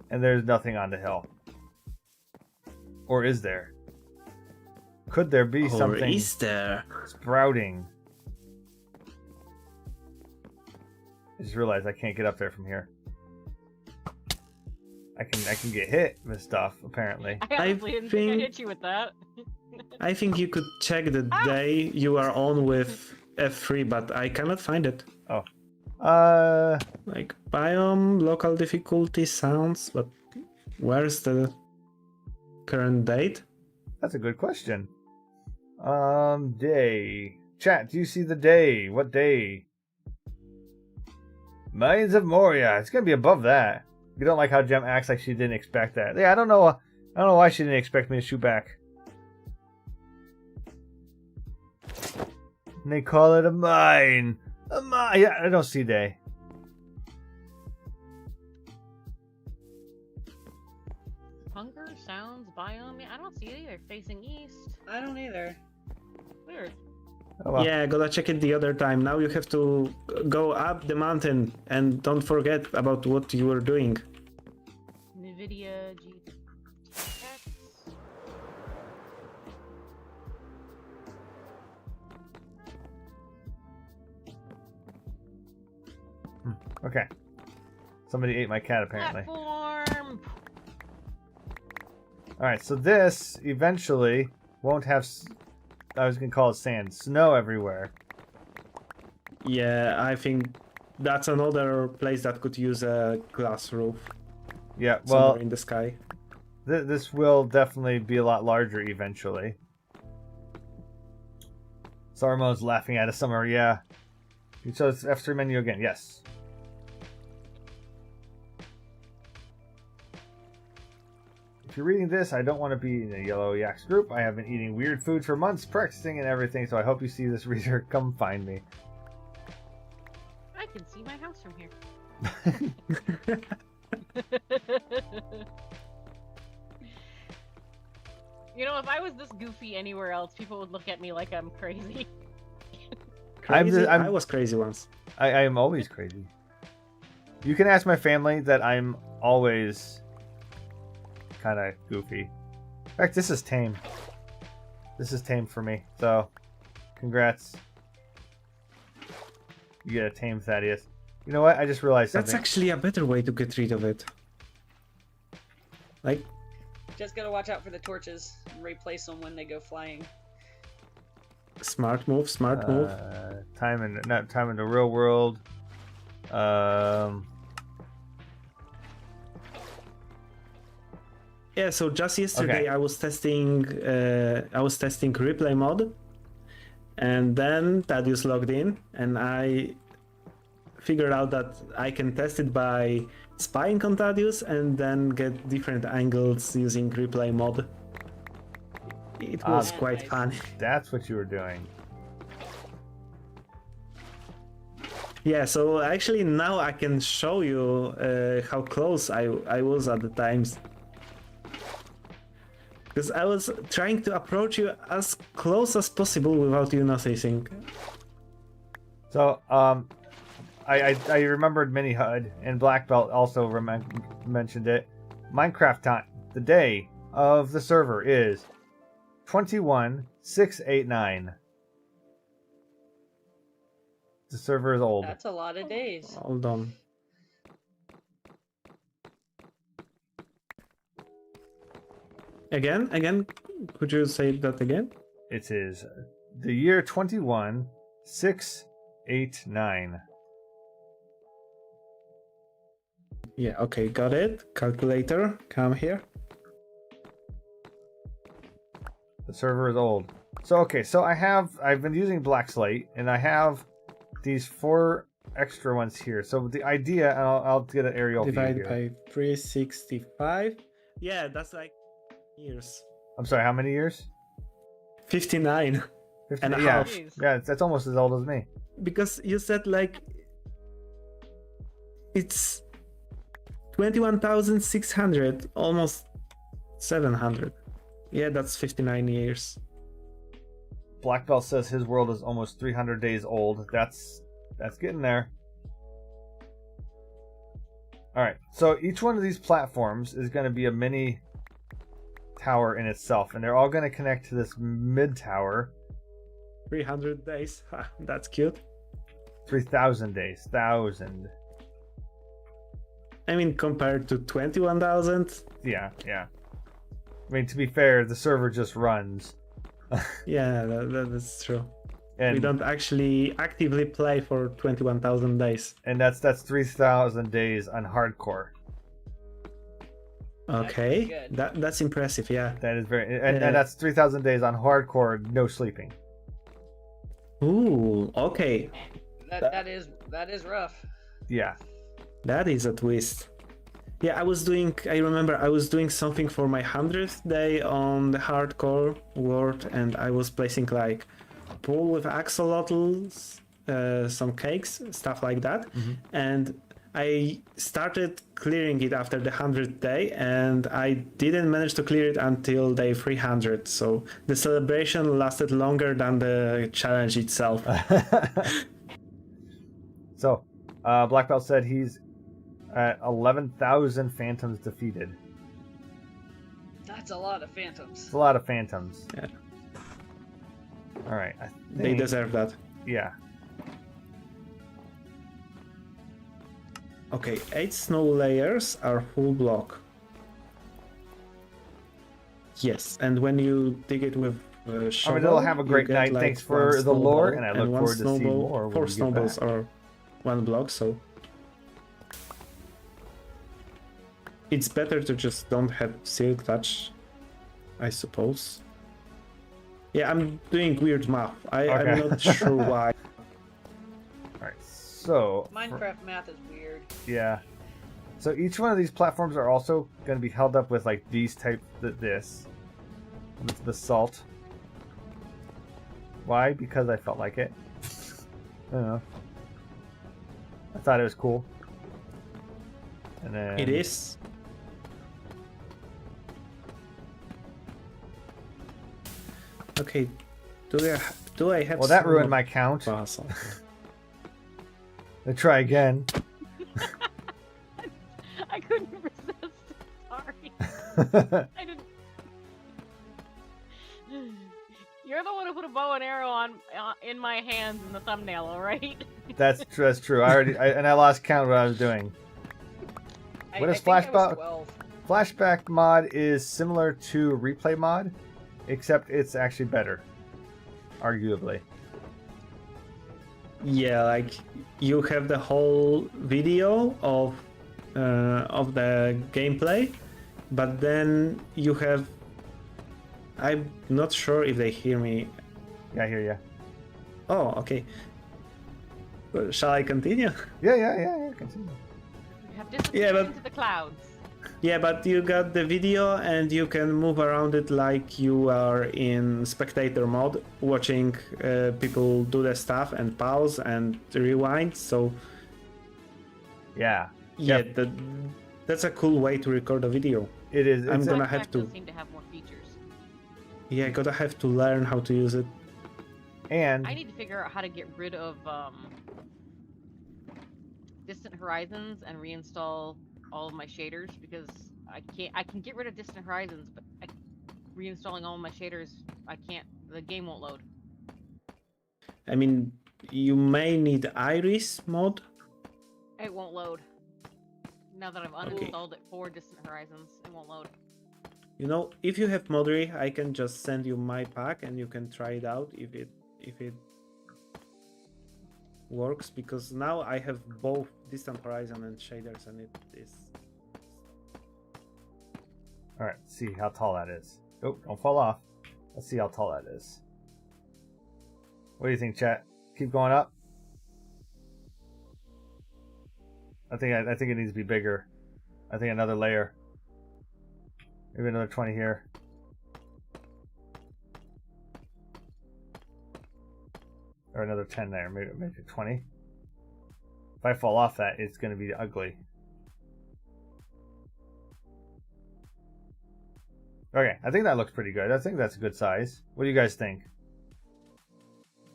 And there's nothing on the hill. Or is there? Could there be Or something is there? sprouting? I just realized I can't get up there from here. I can get hit with stuff, apparently. I honestly didn't think I'd hit you with that. I think you could check the day you are on with F3, but I cannot find it. Oh. Like biome, local difficulty, sounds, but where's the current date? That's a good question. Day. Chat, do you see the day? What day? Mines of Moria. It's gonna be above that. You don't like how Jem acts like she didn't expect that. Yeah, I don't know why she didn't expect me to shoot back. And they call it a mine. A mine. Yeah, I don't see day. Hunger, sounds, biome. I don't see it either. Facing east. I don't either. Weird. Oh, well. Yeah, gotta check it the other time. Now you have to go up the mountain and don't forget about what you were doing. NVIDIA GTX. Okay. Somebody ate my cat, apparently. Platform. Alright, so this eventually won't have... I was going to call it sand. Snow everywhere. Yeah, I think that's another place that could use a glass roof. Yeah, Somewhere well, in the sky. this will definitely be a lot larger eventually. Sarmo's laughing at us somewhere, yeah. You chose F3 menu again, yes. If you're reading this, I don't want to be in a Yellow Yaks group. I have been eating weird food for months, practicing and everything, so I hope you see this reader. Come find me. I can see my house from here. You know, if I was this goofy anywhere else, people would look at me like I'm crazy. Crazy? I'm- I was crazy once. I am always crazy. You can ask my family that I'm always kind of goofy. In fact, this is tame. This is tame for me. So, congrats. You get a tame Thaddius. You know what? I just realized something. That's actually a better way to get rid of it. Like, Just gotta watch out for the torches and replace them when they go flying. smart move, smart move. Time in not time in the real world. Yeah, so just yesterday Okay. I was testing replay mod, and then Thaddius logged in, and I figured out that I can test it by spying on Thaddius and then get different angles using replay mod. It was Ah, quite nice. fun. That's what you were doing. Yeah, so actually now I can show you how close I was at the times. Because I was trying to approach you as close as possible without you noticing. So, I remembered Mini HUD, and Black Belt also mentioned it. Minecraft time. The day of the server is 21,689. The server is old. That's a lot of days. Hold on. Again? Could you say that again? It is the year 21,689. Yeah, okay, got it. Calculator, come here. The server is old. So okay, so I've been using Black Slate, and I have these 4 extra ones here. So the idea, and I'll get an aerial view Divided here. by 365. Yeah, that's like years. I'm sorry, how many years? 59. 50, And a yeah, half. Jeez. yeah, that's almost as old as me. Because you said like it's 21,600, almost 700. Yeah, that's 59 years. Black Belt says his world is almost 300 days old. That's getting there. All right, so each one of these platforms is going to be a mini tower in itself, and they're all going to connect to this mid tower. 300 days. Ha, that's cute. 3,000 days. 1,000. I mean, compared to 21,000, Yeah. I mean, to be fair, the server just runs. yeah, that's true. And We don't actually actively play for 21,000 days. and that's 3,000 days on hardcore. Okay, pretty good. that's impressive. Yeah. That is very Yeah. and that's 3,000 days on hardcore, no sleeping. Ooh, okay, That is rough. Yeah. that is a twist. Yeah, I remember I was doing something for my 100th day on the hardcore world, and I was placing like a pool with axolotls, some cakes, stuff like that, and I started clearing it after the 100th day, and I didn't manage to clear it until day 300. So the celebration lasted longer than the challenge itself. So, Black Belt said he's at 11,000 phantoms defeated. That's a lot of phantoms. It's a lot of phantoms. Yeah. All right. I They think, deserve that. yeah. Okay, 8 snow layers are full block. Yes, and when you dig it with I shovel, mean, it'll have a you great get, night. like, Thanks one for the lore, snowball, and I look one forward to seeing snowball- more when 4 we get snowballs back. are 1 block, so it's better to just don't have silk touch, I suppose. Yeah, I'm doing weird math. Okay. I'm not sure why. All right. So, Minecraft math is weird. yeah. So each one of these platforms are also going to be held up with like these type this. It's basalt. Why? Because I felt like it. I don't know. I thought it was cool. And then It is. Okay. Do I have? Well, that some ruined my count. basalt? Let's try again. I couldn't resist. Sorry. I didn't. You're the one who put a bow and arrow on in my hands in the thumbnail, all right? That's true. I lost count what I was doing. What is flashback? Flashback mod is similar to replay mod, except it's actually better, arguably. Yeah, like you have the whole video of the gameplay, but then you have. I'm not sure if they hear me. Yeah, I hear you. Oh, okay. Shall I continue? Yeah. Continue. You have disappeared but- into the clouds. Yeah, but you got the video and you can move around it like you are in spectator mode, watching people do the stuff and pause and rewind. So Yeah. yeah, that's a cool way to record a video. It is. I'm It's gonna Flashback have to. does seem to have more features. Yeah, gotta have to learn how to use it. and I need to figure out how to get rid of Distant Horizons and reinstall all of my shaders because I can't. I can get rid of Distant Horizons, but reinstalling all of my shaders, I can't. The game won't load. I mean, you may need Iris mode. It won't load. Now that I've Okay. uninstalled it for Distant Horizons, it won't load. You know, if you have Modry, I can just send you my pack and you can try it out if it works, because now I have both Distant Horizon and shaders and it is. all right. See how tall that is. Oh, don't fall off. Let's see how tall that is. What do you think, chat? Keep going up. I think it needs to be bigger. I think another layer. Maybe another 20 here. Or another 10 there. Maybe 20. If I fall off that, it's going to be ugly. Okay, I think that looks pretty good. I think that's a good size. What do you guys think?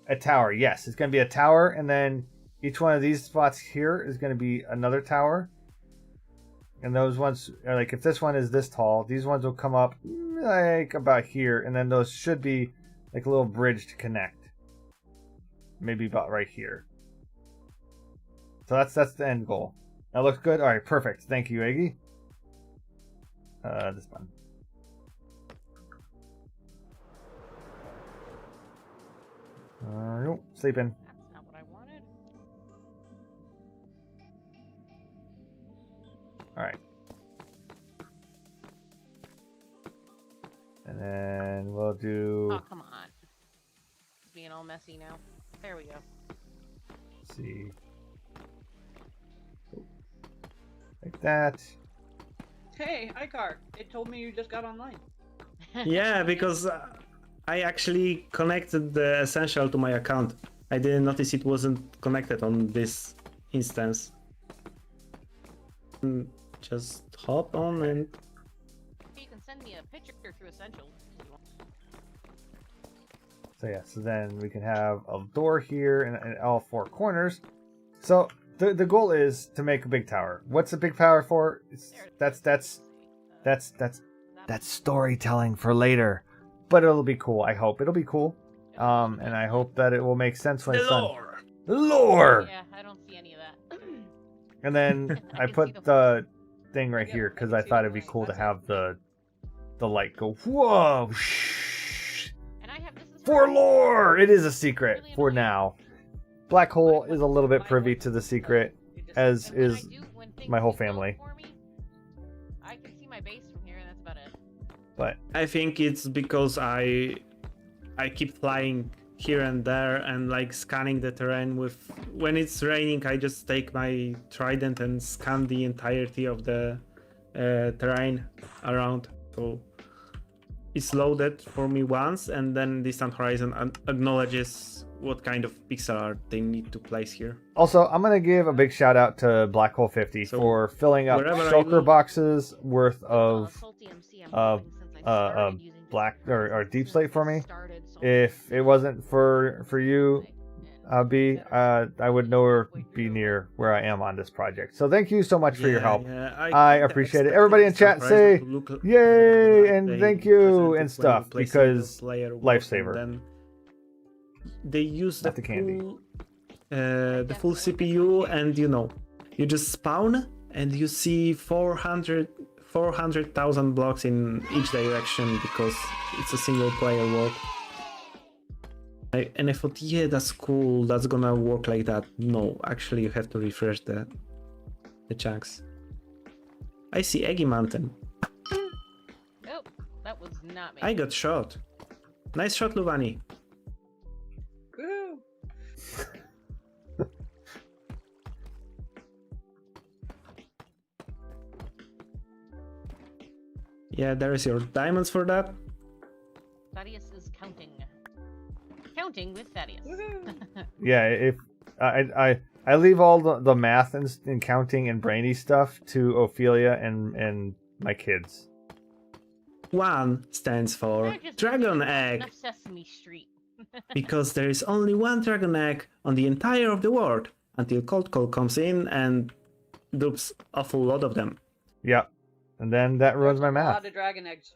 A tower, yes. It's going to be a tower, and then each one of these spots here is going to be another tower. And those ones, like if this one is this tall, these ones will come up like about here, and then those should be like a little bridge to connect. Maybe about right here. So that's the end goal. That looks good? Alright, perfect. Thank you, Iggy. This one. Nope, sleeping. That's not what I wanted. Alright. And then we'll do... Oh, come on. It's being all messy now. There we go. Let's see. Like that. Hey, iCar, it told me you just got online. Yeah, because I actually connected the Essential to my account. I didn't notice it wasn't connected on this instance. Just hop on and... You can send me a picture through Essential. So yeah, so then we can have a door here and all four corners. So the goal is to make a big tower. What's a big tower for? That's storytelling for later. But it'll be cool. I hope it'll be cool. And I hope that it will make sense when it's done. The lore. Yeah, I don't see any of that. And then I put the thing right here because I thought it'd be cool to have the light go whoa. And I have this is For lore, it is a secret for now. Black Hole is a little bit privy to the secret, as is my whole family. I can see my base from here, and that's about it. But I think it's because I keep flying here and there and like scanning the terrain with... When it's raining, I just take my trident and scan the entirety of the terrain around. So it's loaded for me once, and then distant horizon acknowledges what kind of pixel art they need to place here. Also, I'm gonna give a big shout out to Black Hole 50 So, for filling up wherever I shulker look- boxes worth of Salty MC, I'm uh, hoping since I started using black this or deep slate for me. started Salty If MC, it wasn't for you, B, I would nowhere be near where I am on this project. So thank you so much for your help. Yeah, I appreciate it. Everybody in chat say yay and thank you and stuff because lifesaver. Then they use Not the candy. the full CPU, and you just spawn and you see 400,000 blocks in each direction because it's a single player world. And I thought, yeah, that's cool, that's gonna work like that. No, actually you have to refresh the chunks. I see Eggy Mountain. Nope, that was not me. I got shot. Nice shot, Luvani. Woo! Yeah, there is your diamonds for that. Thaddius is counting. Counting with Thaddius. Woohoo! Yeah, if I leave all the math and counting and brainy stuff to Ophelia and my kids. 1 stands for That just Dragon means Egg, enough Sesame Street. because there is only 1 Dragon Egg on the entire of the world until Cold Call comes in and dupes awful lot of them. Yep. And then that ruins my A math. lot of dragon eggs.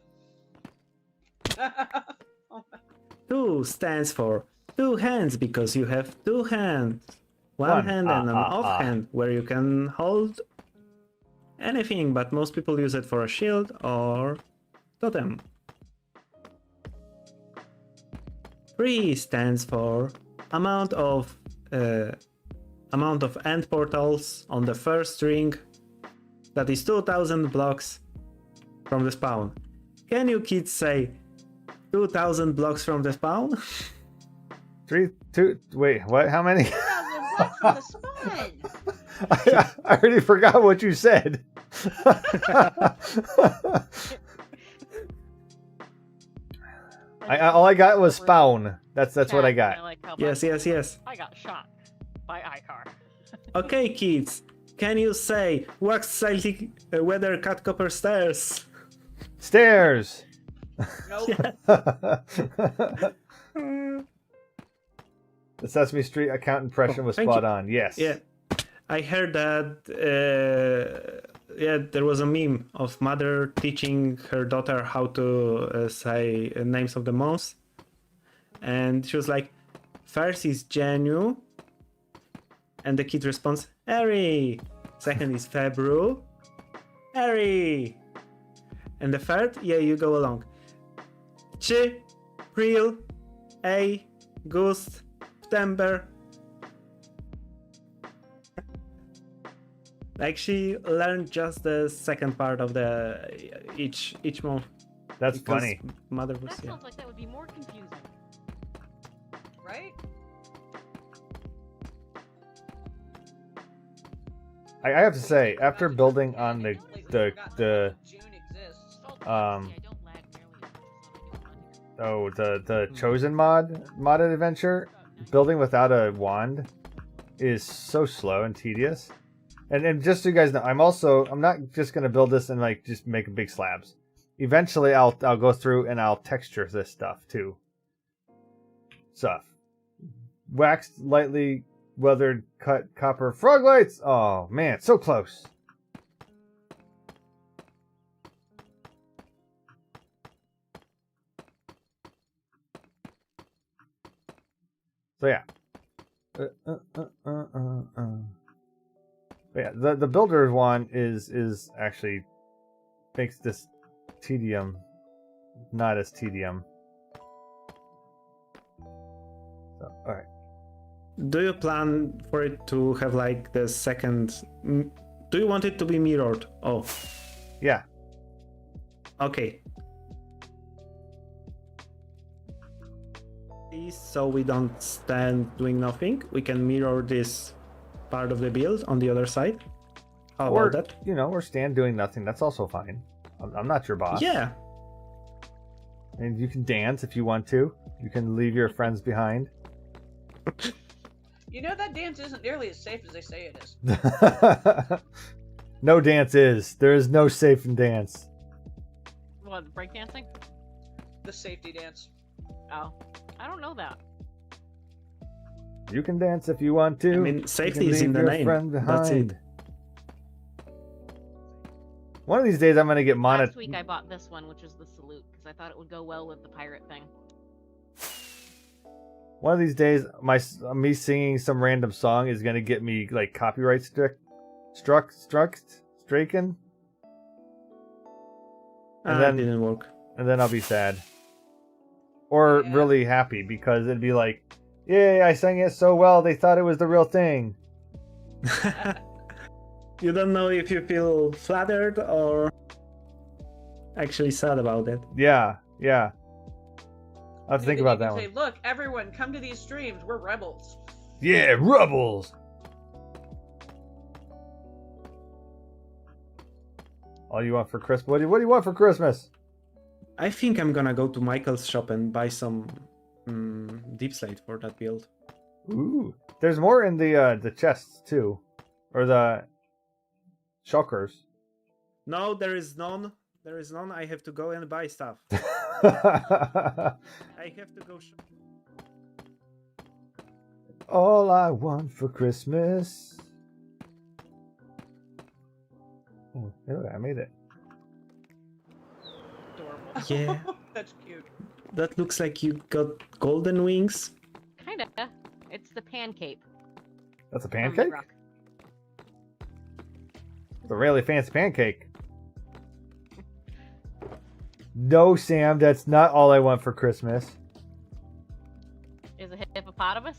2 stands for 2 hands, because you have 2 hands. One hand and an off hand where you can hold anything, but most people use it for a shield or totem. 3 stands for amount of end portals on the first ring. That is 2000 blocks from the spawn. Can you kids say 2000 blocks from the spawn? 3, 2. Wait, what? How many? 2,000 blocks from the spawn. I already forgot what you said. All I got was spawn. That's what I got. like how Yes. I got shot by Icar. Okay, kids, can you say wax Celtic weather cut copper stairs? Stairs. Nope. The Sesame Street account impression was thank spot you. on. Yes. Yeah, I heard that. There was a meme of mother teaching her daughter how to say names of the months, and she was like, "First is Janu," and the kid responds, "Harry." Second is February, Harry, and the third, yeah, you go along. Ch, April, A, Gust, September. Like she learned just the second part of the each month. That's because funny. Mother was That sounds like that would be more confusing. Right? I have to say, after building on the June exists. Um, I don't lag nearly as much as I do on here. the chosen modded adventure, building without a wand is so slow and tedious. And just so you guys know, I'm not just gonna build this and like just make big slabs. Eventually I'll go through and I'll texture this stuff too. Stuff. Waxed lightly weathered cut copper frog lights. Oh man, so close. So yeah. But yeah, the builder one is actually makes this tedium not as tedium. So, all right. Do you plan for it to have like the second? Do you want it to be mirrored? Oh, Yeah. okay. So we don't stand doing nothing. We can mirror this part of the build on the other side. How Or about that? or stand doing nothing. That's also fine. I'm not your boss. Yeah. And you can dance if you want to. You can leave your friends behind. You know that dance isn't nearly as safe as they say it is. No dance is. There is no safe in dance. What, breakdancing? The safety dance. Oh. I don't know that. You can dance if you want to. I mean, You safety can is in leave the your name. friend That's it. behind. One of these days I'm going to get Last week I bought this one, which is the salute, because I thought it would go well with the pirate thing. One of these days, me singing some random song is gonna get me like copyright stricken, and then It didn't work. and then I'll be sad, or Yeah. really happy because it'd be like, yay! I sang it so well, they thought it was the real thing. You don't know if you feel flattered or actually sad about it. Yeah. I'll have to think Maybe about they that can one. say, look, everyone, come to these streams. We're rebels. Yeah, rebels. All you want for Christmas? What do you want for Christmas? I think I'm gonna go to Michael's shop and buy some deep slate for that build. Ooh, there's more in the chests too, or the shulkers. No, there is none. There is none. I have to go and buy stuff. I have to go. All I want for Christmas. Oh, look, I made it. Adorable. Yeah, That's cute. that looks like you got golden wings. Kinda. It's the pancake. That's a from pancake? Rock. It's a really fancy pancake. No, Sam, that's not all I want for Christmas. Is a hippopotamus?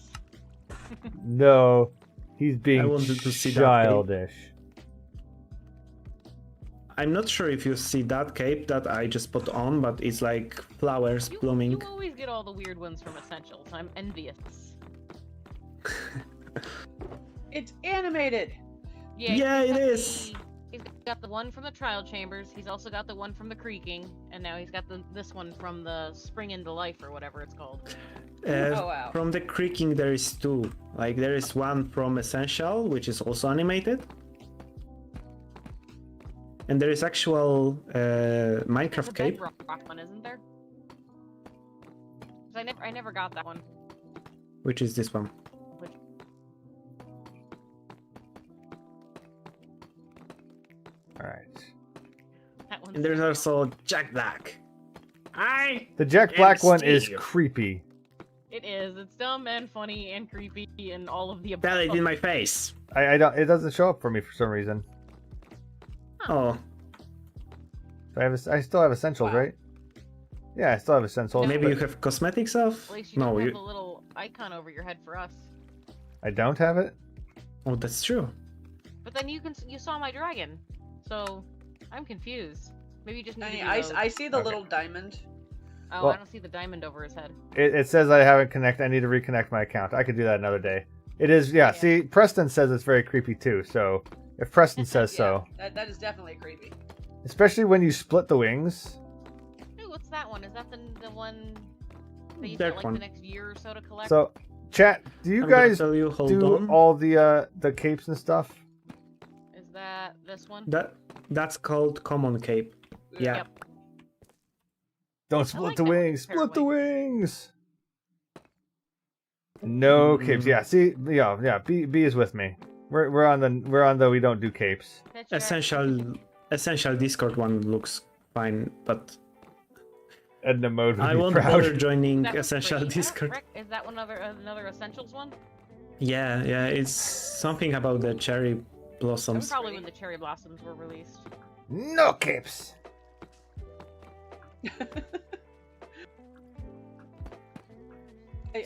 No, he's being wanted to see that childish. I'm not sure if you see that cape that I just put on, but it's like flowers blooming. You always get all the weird ones from Essentials. I'm envious. It's animated. Yeah, he's it got is. He's got the one from the trial chambers. He's also got the one from the creaking, and now he's got this one from the spring into life or whatever it's called. Oh, wow. From the creaking, there is two. Like there is one from Essential, which is also animated, and there is actual There's a Minecraft cape. bedrock one, isn't there? 'Cause I never got that one. Which is this one. Which, All right. that one's And there's also Jack Black. The Jack Black one is Steve. creepy. It is. It's dumb and funny and creepy and all of the above. Tell it in my face. I don't. It doesn't show up for me for some reason. Oh, I still have essentials, Wow. right? Yeah, I still have essentials. maybe but you have cosmetic stuff. At least you No, don't have you. the little icon over your head for us. I don't have it. Oh, that's true. But then you saw my dragon, so I'm confused. Maybe you just need to do I those. see the Okay. little diamond. Oh, Well- I don't see the diamond over his head. It says I haven't connected. I need to reconnect my account. I could do that another day. It is. Yeah. Yeah. See, Preston says it's very creepy too. So if Preston says so, That is definitely creepy. especially when you split the wings. Ooh, what's that one? Is that the one that you That got like one. the next year or so to collect? So, chat. Do you I'm gonna guys tell you, hold do on. all the capes and stuff? Is that this one? That's called common cape. Yeah. Yep. Don't split like the that one, wings. pair of Split the wings. No capes. Yeah. See. Yeah. B is with me. We're on the we don't do capes. That's your- Essential Discord one looks fine, but Edna mode would I be won't proud. bother joining that one's Essential pretty. Discord. Is that one another Essentials one? Yeah, it's something about the cherry That was blossoms. probably when the cherry blossoms were released. No capes.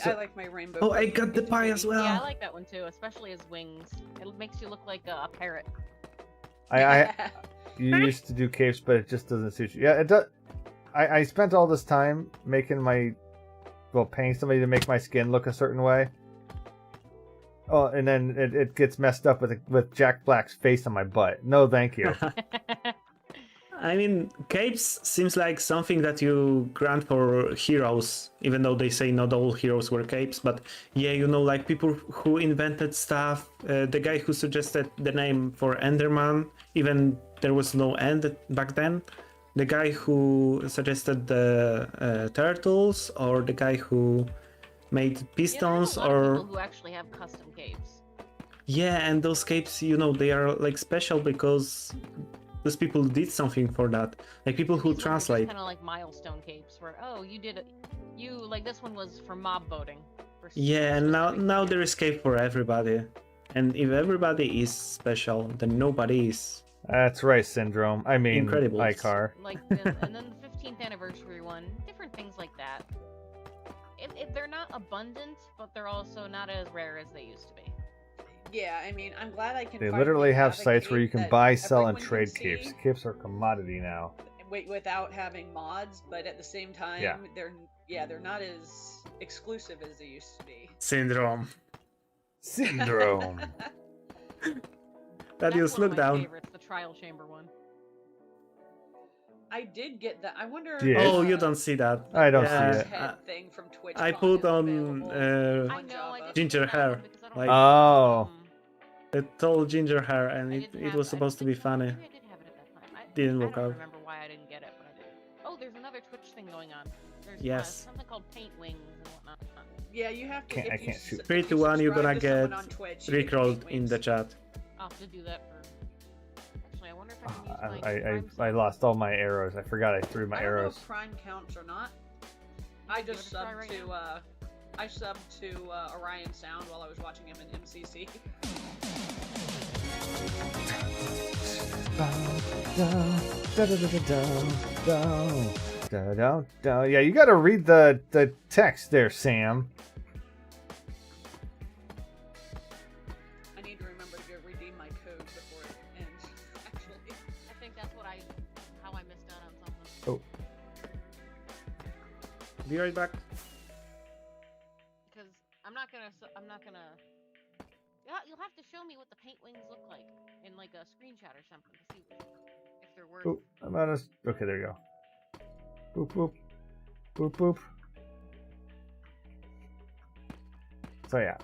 I like my rainbow. Oh, I cookie. got the It's pie pretty. as well. Yeah, I like that one too, especially his wings. It makes you look like a parrot. I you used to do capes, but it just doesn't suit you. Yeah, it does. I spent all this time making paying somebody to make my skin look a certain way. Oh, and then it gets messed up with Jack Black's face on my butt. No, thank you. I mean, capes seems like something that you grant for heroes, even though they say not all heroes were capes. But yeah, you know, like people who invented stuff. The guy who suggested the name for Enderman, even there was no end back then. The guy who suggested the turtles, or the guy who made pistons, yeah, there's a lot of or people who actually have custom capes. yeah, and those capes, you know, they are like special because those people did something for that. Like people who translate. Kind of like milestone capes, where you did it. You like this one was for mob voting. Yeah, and now there is cape for everybody, and if everybody is special, then nobody is. That's right, Syndrome. I mean, Incredibles. Icar. Like, and then the 15th anniversary one, different things like that. They're not abundant, but they're also not as rare as they used to be. Yeah, I mean, I'm glad I can. They finally literally have a sites where you cape can that buy, sell, and everyone trade can capes. see Capes are a commodity now. without having mods, but at the same time, Yeah. they're not as exclusive as they used to be. Syndrome. Syndrome. Thaddius, look down. Favorites, the trial chamber one. I did get that. I wonder. Yeah. Oh, you don't see that. I don't Yeah. see it. Head thing from Twitch. I put on I know, I Java. did ginger that one hair. because I don't Like, have Oh. the tall ginger hair, and I it didn't have was it. supposed to be funny. Maybe I did have it at that time. Didn't I work don't out. remember why I didn't get it, but I did. Oh, there's another Twitch thing going on. There's Yes. something called paint wings and whatnot. Yeah, you have to. Can't- if I you can't s- shoot. if 3, you 2, 1, you're subscribe gonna to someone get on Twitch, you get Rickrolled paint in the wings. chat. I'll have to do that for. Actually, I wonder if I can use my. I Prime I sub. lost all my arrows. I forgot I threw my I don't know arrows. if Prime counts or not. I Give just it a try subbed right to now. I subbed to Orion Sound while I was watching him in MCC. Yeah, you gotta read the text there, Sam. I need to remember to redeem my code before it ends. Actually, I think that's how I missed out on something. Oh, Be right back. Because I'm not gonna. You'll have to show me what the paint wings look like in like a screenshot or something to see if they're worth. oh, I'm out of. Okay, there you go. Boop boop, boop boop. So yeah,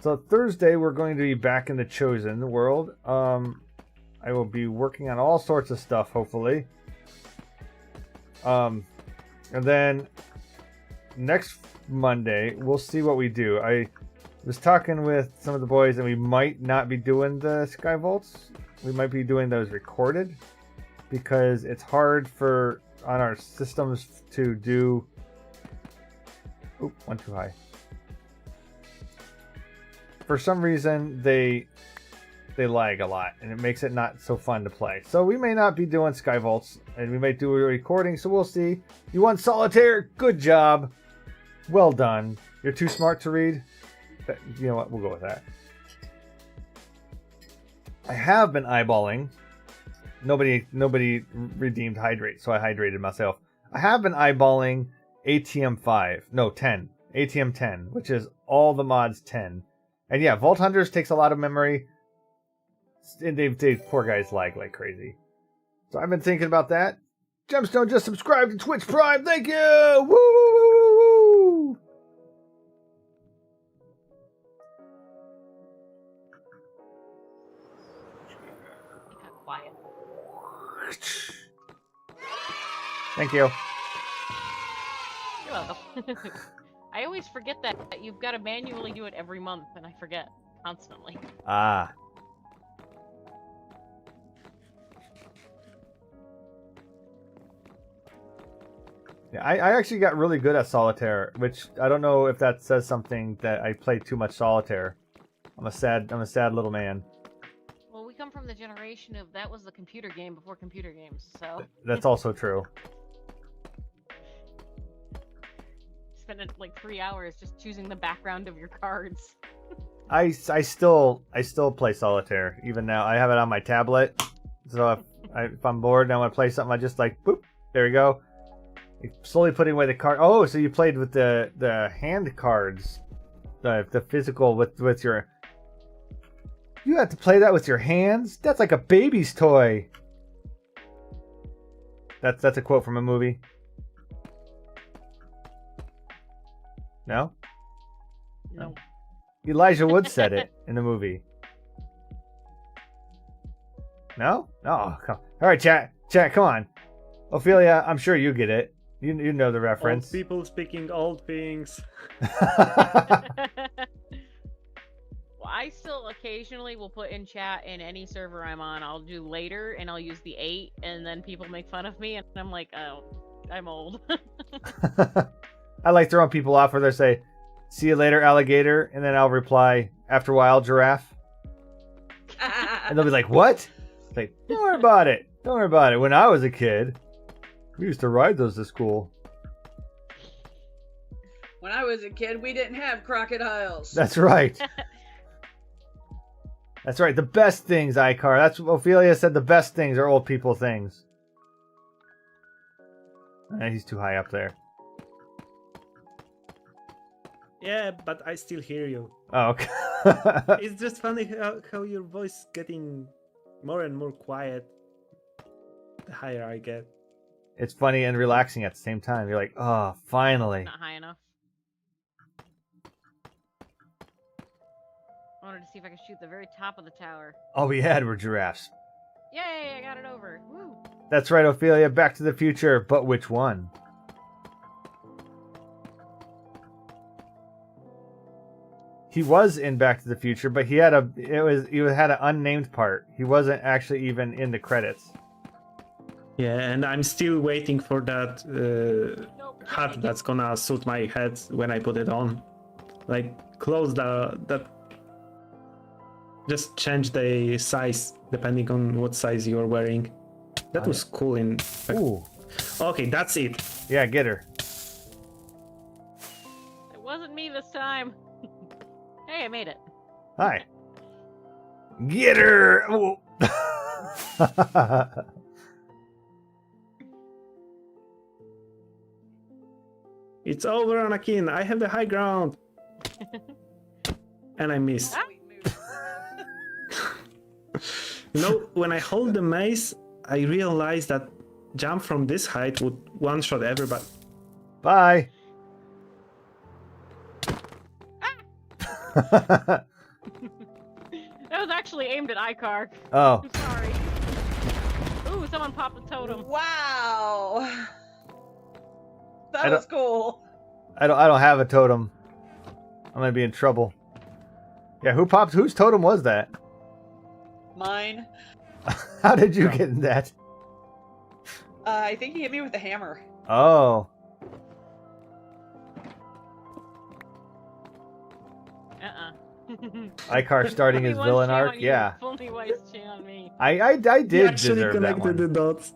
so Thursday we're going to be back in the Chosen world. I will be working on all sorts of stuff, hopefully. And then next Monday we'll see what we do. I was talking with some of the boys, and we might not be doing the Sky Vaults. We might be doing those recorded because it's hard on our systems to do. Oop, one too high. For some reason, they lag a lot, and it makes it not so fun to play. So we may not be doing Sky Vaults, and we might do a recording. So we'll see. You won Solitaire. Good job. Well done. You're too smart to read. You know what? We'll go with that. I have been eyeballing. Nobody redeemed Hydrate, so I hydrated myself. I have been eyeballing ATM 10, ATM 10, which is all the mods 10. And yeah, Vault Hunters takes a lot of memory. And they poor guys lag like crazy. So I've been thinking about that. Gemstone just subscribed to Twitch Prime. Thank you! Woo! Quiet. Thank you. You're welcome. I always forget that you've got to manually do it every month, and I forget constantly. Ah. Yeah, I actually got really good at Solitaire, which I don't know if that says something that I play too much Solitaire. I'm a sad little man. Well, we come from the generation of that was the computer game before computer games, so That's also true. spend like 3 hours just choosing the background of your cards. I still play Solitaire even now. I have it on my tablet, so if I'm bored and I want to play something, I just like boop. There we go. You're slowly putting away the card. Oh, so you played with the hand cards, the physical with your. You have to play that with your hands? That's like a baby's toy. That's a quote from a movie. No? No. Elijah Wood said it in the movie. No? Oh, come. All right, chat, come on. Ophelia, I'm sure you get it. You know the reference. Old people speaking old things. Well, I still occasionally will put in chat in any server I'm on. I'll do later, and I'll use the 8, and then people make fun of me, and I'm like, oh, I'm old. I like throwing people off where they say, "See you later, alligator," and then I'll reply, "After a while, giraffe." And they'll be like, "What?" Like, don't worry about it. Don't worry about it. When I was a kid, we used to ride those to school. When I was a kid, we didn't have crocodiles. That's right. That's right. The best things, Icar. That's what Ophelia said. The best things are old people things. He's too high up there. Yeah, but I still hear you. Oh, okay. It's just funny how your voice is getting more and more quiet the higher I get. It's funny and relaxing at the same time. You're like, oh, finally. Not high enough. I wanted to see if I could shoot the very top of the tower. All we had were giraffes. Yay, I got it over. Woo! That's right, Ophelia. Back to the Future. But which one? He was in Back to the Future, but he had an unnamed part. He wasn't actually even in the credits. Yeah, and I'm still waiting for that Nope. hat that's gonna suit my head when I put it on. Like, close that. Just change the size depending on what size you're wearing. That was cool in. Ooh. Okay, that's it. Yeah, get her. It wasn't me this time. Hey, I made it. Hi. Get her! Ooh. It's over, Anakin. I have the high ground. And I missed. Ah. You know, when I hold the mace, I realize that jump from this height would one-shot everybody. Bye. That was actually aimed at Icar. Oh. I'm sorry. Ooh, someone popped a totem. Wow. That was cool. I don't have a totem. I'm gonna be in trouble. Yeah, whose totem was that? Mine. How did you get in that? I think he hit me with a hammer. Oh. Icar starting his villain arc? Yeah. Fool me once, shame on me. I did She actually deserve that connected the one. dots.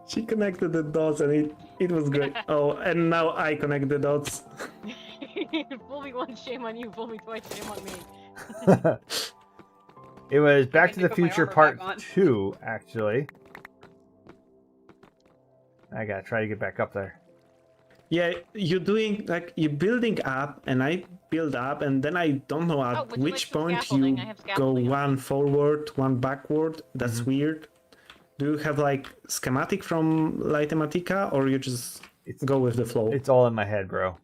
She connected the dots and it was great. Oh, and now I connect the dots. Fool me once, shame on you. Fool me twice, shame on me. It was Back to need the to put my Future armor Part back on. 2, actually. I gotta try to get back up there. Yeah, you're doing like you're building up, and I build up, and then I don't know at would you which like some point scaffolding? you I have go scaffolding. one forward, one backward. That's weird. Do you have like schematic from Litematica, or you just go with the flow? It's all in my head, bro. You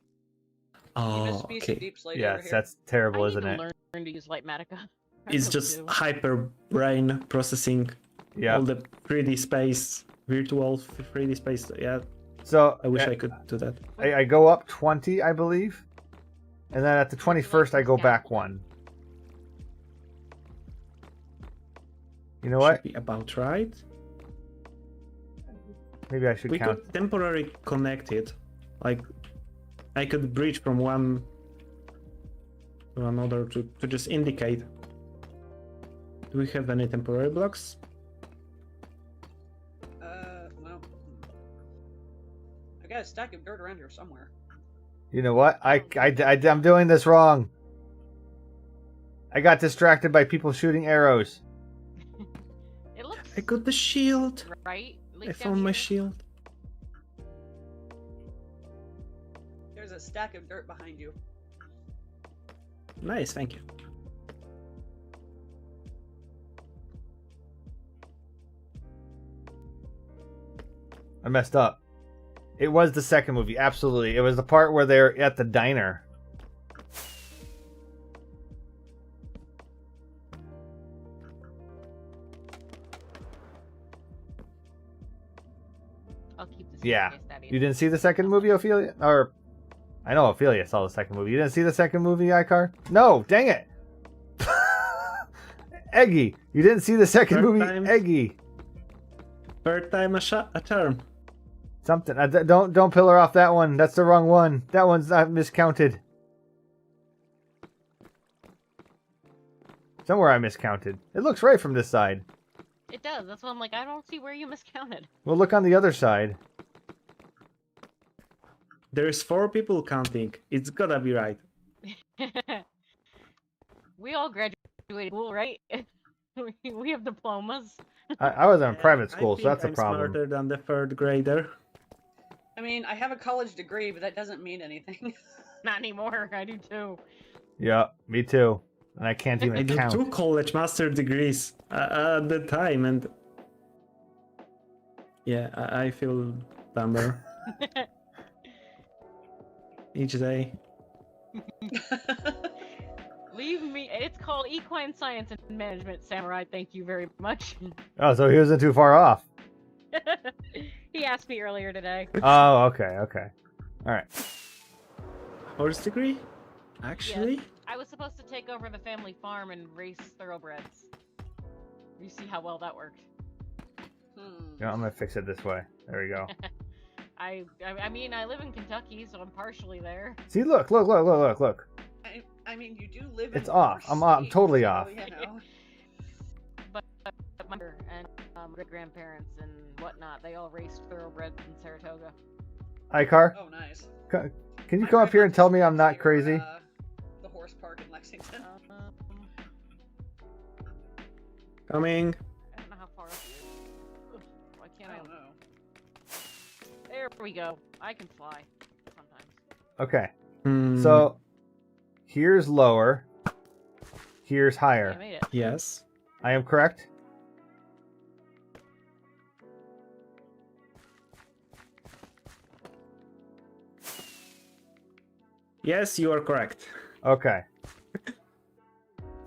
Oh, missed me some okay. deep slate over Yes, here. that's terrible, I isn't need it? to learn to use Lightmatica. I It's really just do. hyper brain processing Yeah. all the 3D space, virtual 3D space. Yeah, So I wish I could do that. I go up 20, I believe. And then at the 21st, I go back one. You know what? Should be about right. Maybe I should We count. could temporarily connect it. Like, I could bridge from one to another to just indicate. Do we have any temporary blocks? Well, I got a stack of dirt around here somewhere. You know what? I'm doing this wrong. I got distracted by people shooting arrows. It looks I got the shield. right. At I least down found my here. shield. There's a stack of dirt behind you. Nice, thank you. I messed up. It was the second movie, absolutely. It was the part where they're at the diner. I'll keep this. Yeah. in case Thaddius- You didn't see the second movie, Ophelia? Or, I know Ophelia saw the second movie. You didn't see the second movie, Icar? No, dang it! Eggy, you didn't see the second movie, Eggy. Third time a charm. Something. Don't pillar off that one. That's the wrong one. That one's not miscounted. Somewhere I miscounted. It looks right from this side. It does. That's why I'm like, I don't see where you miscounted. We'll look on the other side. There's 4 people counting. It's gotta be right. We all graduated school, right? we have diplomas. I was in private school, I so that's a think problem. I'm smarter than the 3rd grader. I mean, I have a college degree, but that doesn't mean anything. Not anymore. I do too. Yeah, me too. And I can't I even did count. 2 college master degrees at the time, and yeah, I feel dumber each day. Leave me. It's called Equine Science and Management, Samurai. Thank you very much. Oh, so he wasn't too far off. He asked me earlier today. Oh, okay. Alright. Horse degree? Actually? Yes. I was supposed to take over the family farm and race thoroughbreds. You see how well that worked. Yeah, I'm gonna fix it this way. There we go. I mean, I live in Kentucky, so I'm partially there. See, look. I mean, you do live. It's in off. your I'm state, totally so, off. You know. But my mother and great grandparents and whatnot, they all raced thoroughbreds in Saratoga. Icar, Oh, nice. can you My come up here and tell me I'm not grandma crazy? used to near, the horse park in Lexington. Coming. I don't know how far up it is. Ugh, why can't I I? don't know. There we go. I can fly sometimes. Okay. Hmm, So, here's lower. Here's I higher. made it. yes. I am correct? Yes, you are correct. Okay.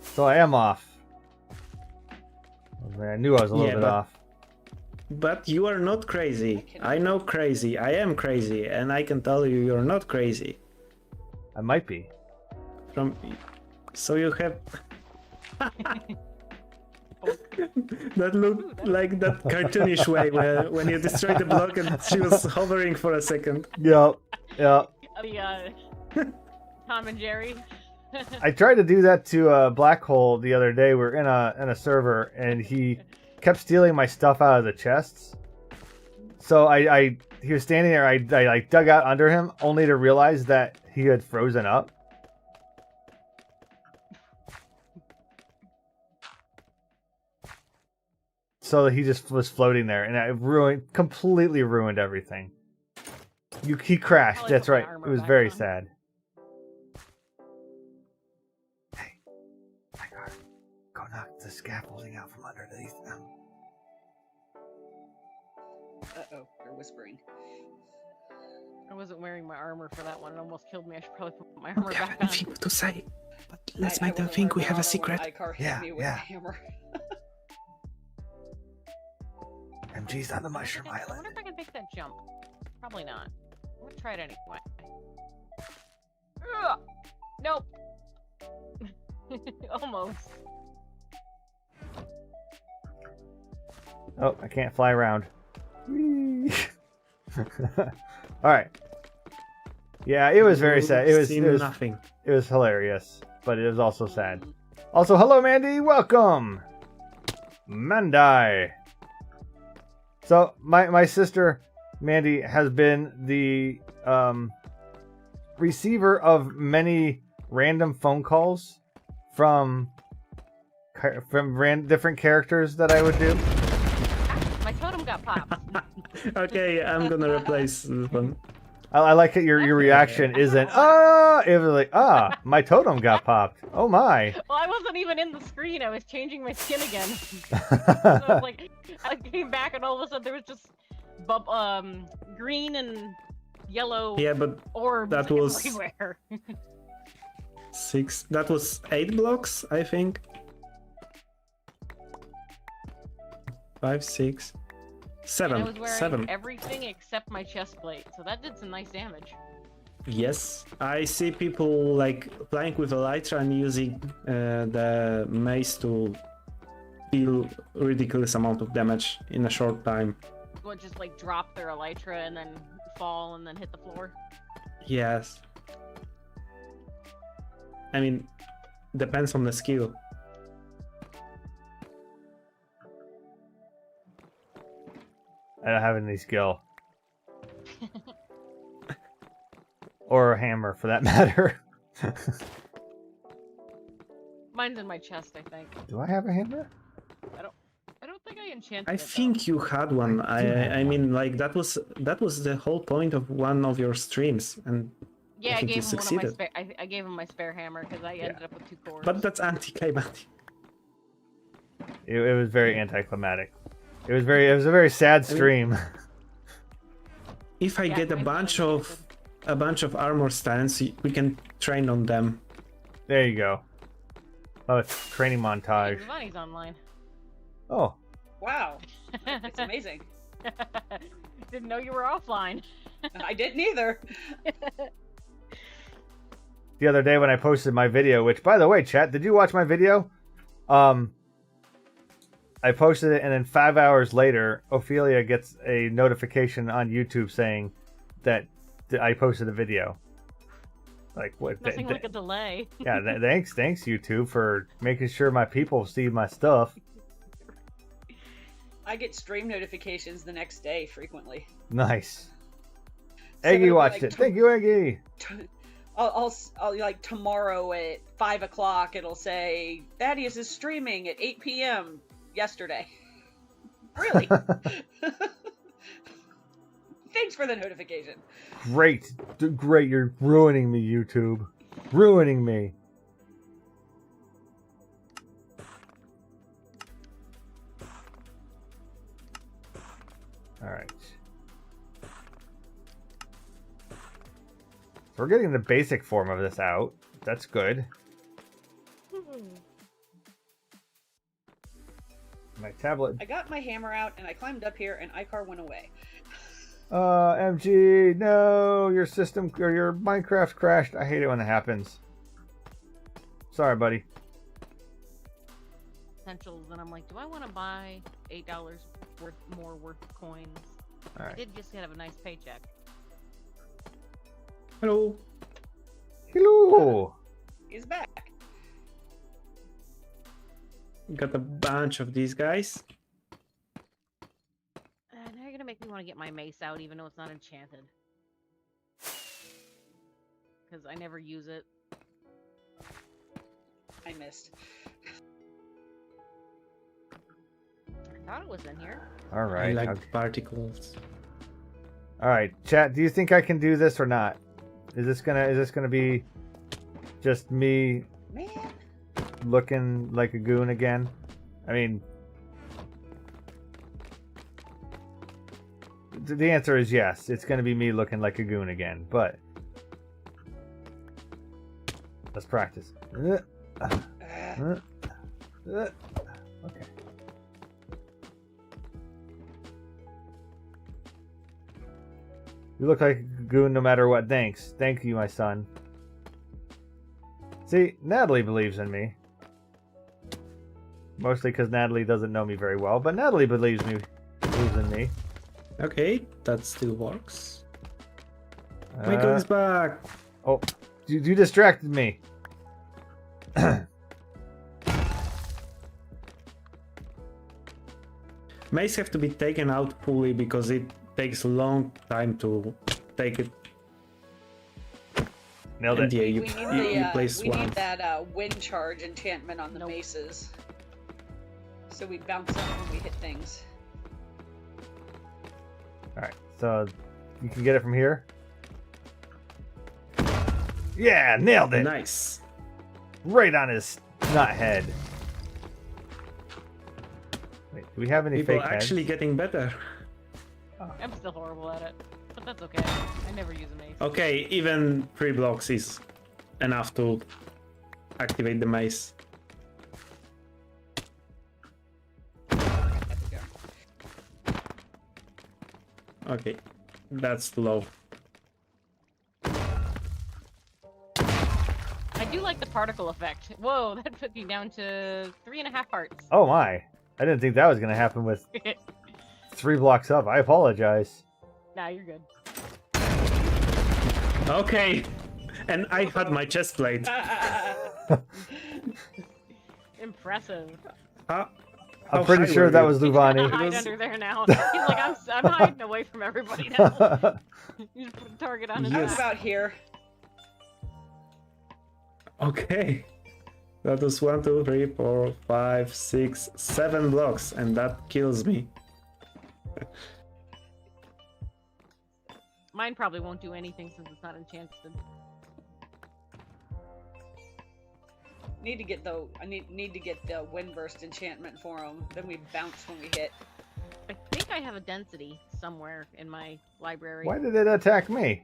So I am off. Oh, man, I knew I was a little Yeah, bit but- off. But you are not crazy. I know crazy. I am crazy, and I can tell you you're not crazy. I might be. So you have that looked like that cartoonish way when you destroyed the block and she was hovering for a second. Yep. The Tom and Jerry. I tried to do that to Black Hole the other day. We're in a server, and he kept stealing my stuff out of the chests. So he was standing there. I like dug out under him, only to realize that he had frozen up. So he just was floating there, and it completely ruined everything. He crashed. Probably That's put my right. armor It was back very on. sad. Hey, my God, go knock the scaffolding out from underneath them. Uh-oh, they're whispering. I wasn't wearing my armor for that one. It almost killed me. I should probably put my armor We have back on. anything to say, but I let's make them wasn't think we wearing have a armor when secret. Icar hit Yeah, me with yeah. a hammer. MG's on the Mushroom I Island. wonder if I can make that jump. Probably not. I'm gonna try it anyway. Ugh! Nope. Almost. Oh, I can't fly around. Alright. Yeah, it was very sad. It was nothing. it was hilarious, but it was also sad. Also, hello Mandy, welcome! Mandai. So my sister Mandy has been the receiver of many random phone calls from different characters that I would do. My totem got popped. Okay, I'm gonna replace this one. I like that your reaction isn't it was like my totem got popped. Oh my. Well, I wasn't even in the screen. I was changing my skin again. So I was like, I came back and all of a sudden there was just green and yellow Yeah, but orbs that was- everywhere. 6. That was 8 blocks, I think. 5, 6, And I 7. was wearing 7. everything except my chest plate, so that did some nice damage. Yes, I see people like playing with elytra and using the mace to deal ridiculous amount of damage in a short time. What, just like drop their elytra and then fall and then hit the floor? Yes. I mean, depends on the skill. I don't have any skill. Or a hammer, for that matter. Mine's in my chest, I think. Do I have a hammer? I don't think I enchanted I it, though. think you had one. I mean, like that was the whole point of one of your streams, and Yeah, I think you gave him one of my succeeded. spare. I gave him my spare hammer because I ended up with 2 cores. but that's anticlimactic. It was very anticlimactic. It was a very sad stream. If I Yeah, get a mine's bunch of armor stands, we can train on them. There you go. Oh, it's training montage. Giovanni's online. Oh, Wow, it's amazing. Didn't know you were offline. I didn't either. the other day when I posted my video, which, by the way, chat, did you watch my video? I posted it, and then 5 hours later, Ophelia gets a notification on YouTube saying that I posted a video. Like, what? Nothing like a delay. Yeah, thanks, YouTube, for making sure my people see my stuff. I get stream notifications the next day frequently. Nice. So Eggy it'll be watched like it. Thank you, Eggy. I'll like tomorrow at 5 o'clock. It'll say Thaddius is streaming at 8 p.m. yesterday. Really? Thanks for the notification. Great. Great. You're ruining me, YouTube. Ruining me. Alright. We're getting the basic form of this out. That's good. My tablet. I got my hammer out and I climbed up here and Icar went away. MG, no, your system or your Minecraft crashed. I hate it when that happens. Sorry, buddy. Essentials, and I'm like, do I want to buy $8 worth of coins? All I right. did just have a nice paycheck. Hello. Hello. He's back. Got a bunch of these guys. Now you're gonna make me want to get my mace out, even though it's not enchanted. Because I never use it. I missed. I thought it was in here. All right. I like Okay. particles. All right, chat. Do you think I can do this or not? Is this gonna be just me Man. looking like a goon again? I mean, the answer is yes. It's gonna be me looking like a goon again. But let's practice. Okay. You look like a goon no matter what. Thanks. Thank you, my son. See, Natalie believes in me. Mostly because Natalie doesn't know me very well, but Natalie believes in me. Okay, that still works. Michael is back. Oh, you distracted me. Mace have to be taken out fully because it takes a long time to take it. Nailed And it. yeah, We you place need one. that wind charge enchantment on the Nope. maces. So we bounce up when we hit things. Alright, so you can get it from here. Yeah, nailed it. Nice. Right on his nut head. Wait, do we have any People fake are actually heads? getting better. I'm still horrible at it, but that's okay. I never use a mace. Okay, even 3 blocks is enough to activate the mace. Okay, that's low. I do like the particle effect. Whoa, that put me down to 3.5 parts. Oh my! I didn't think that was gonna happen with 3 blocks up. I apologize. Nah, you're good. Okay, and I had my chest plate. Impressive. I'm pretty sure that was Luvani. Hide under there now. He's like, I'm hiding away from everybody now. You just put a target on his I'm back. about here. Okay, that was 1, 2, 3, 4, 5, 6, 7 blocks, and that kills me. Mine probably won't do anything since it's not enchanted. Need to get the need to get the windburst enchantment for him. Then we bounce when we hit. I think I have a density somewhere in my library. Why did it attack me?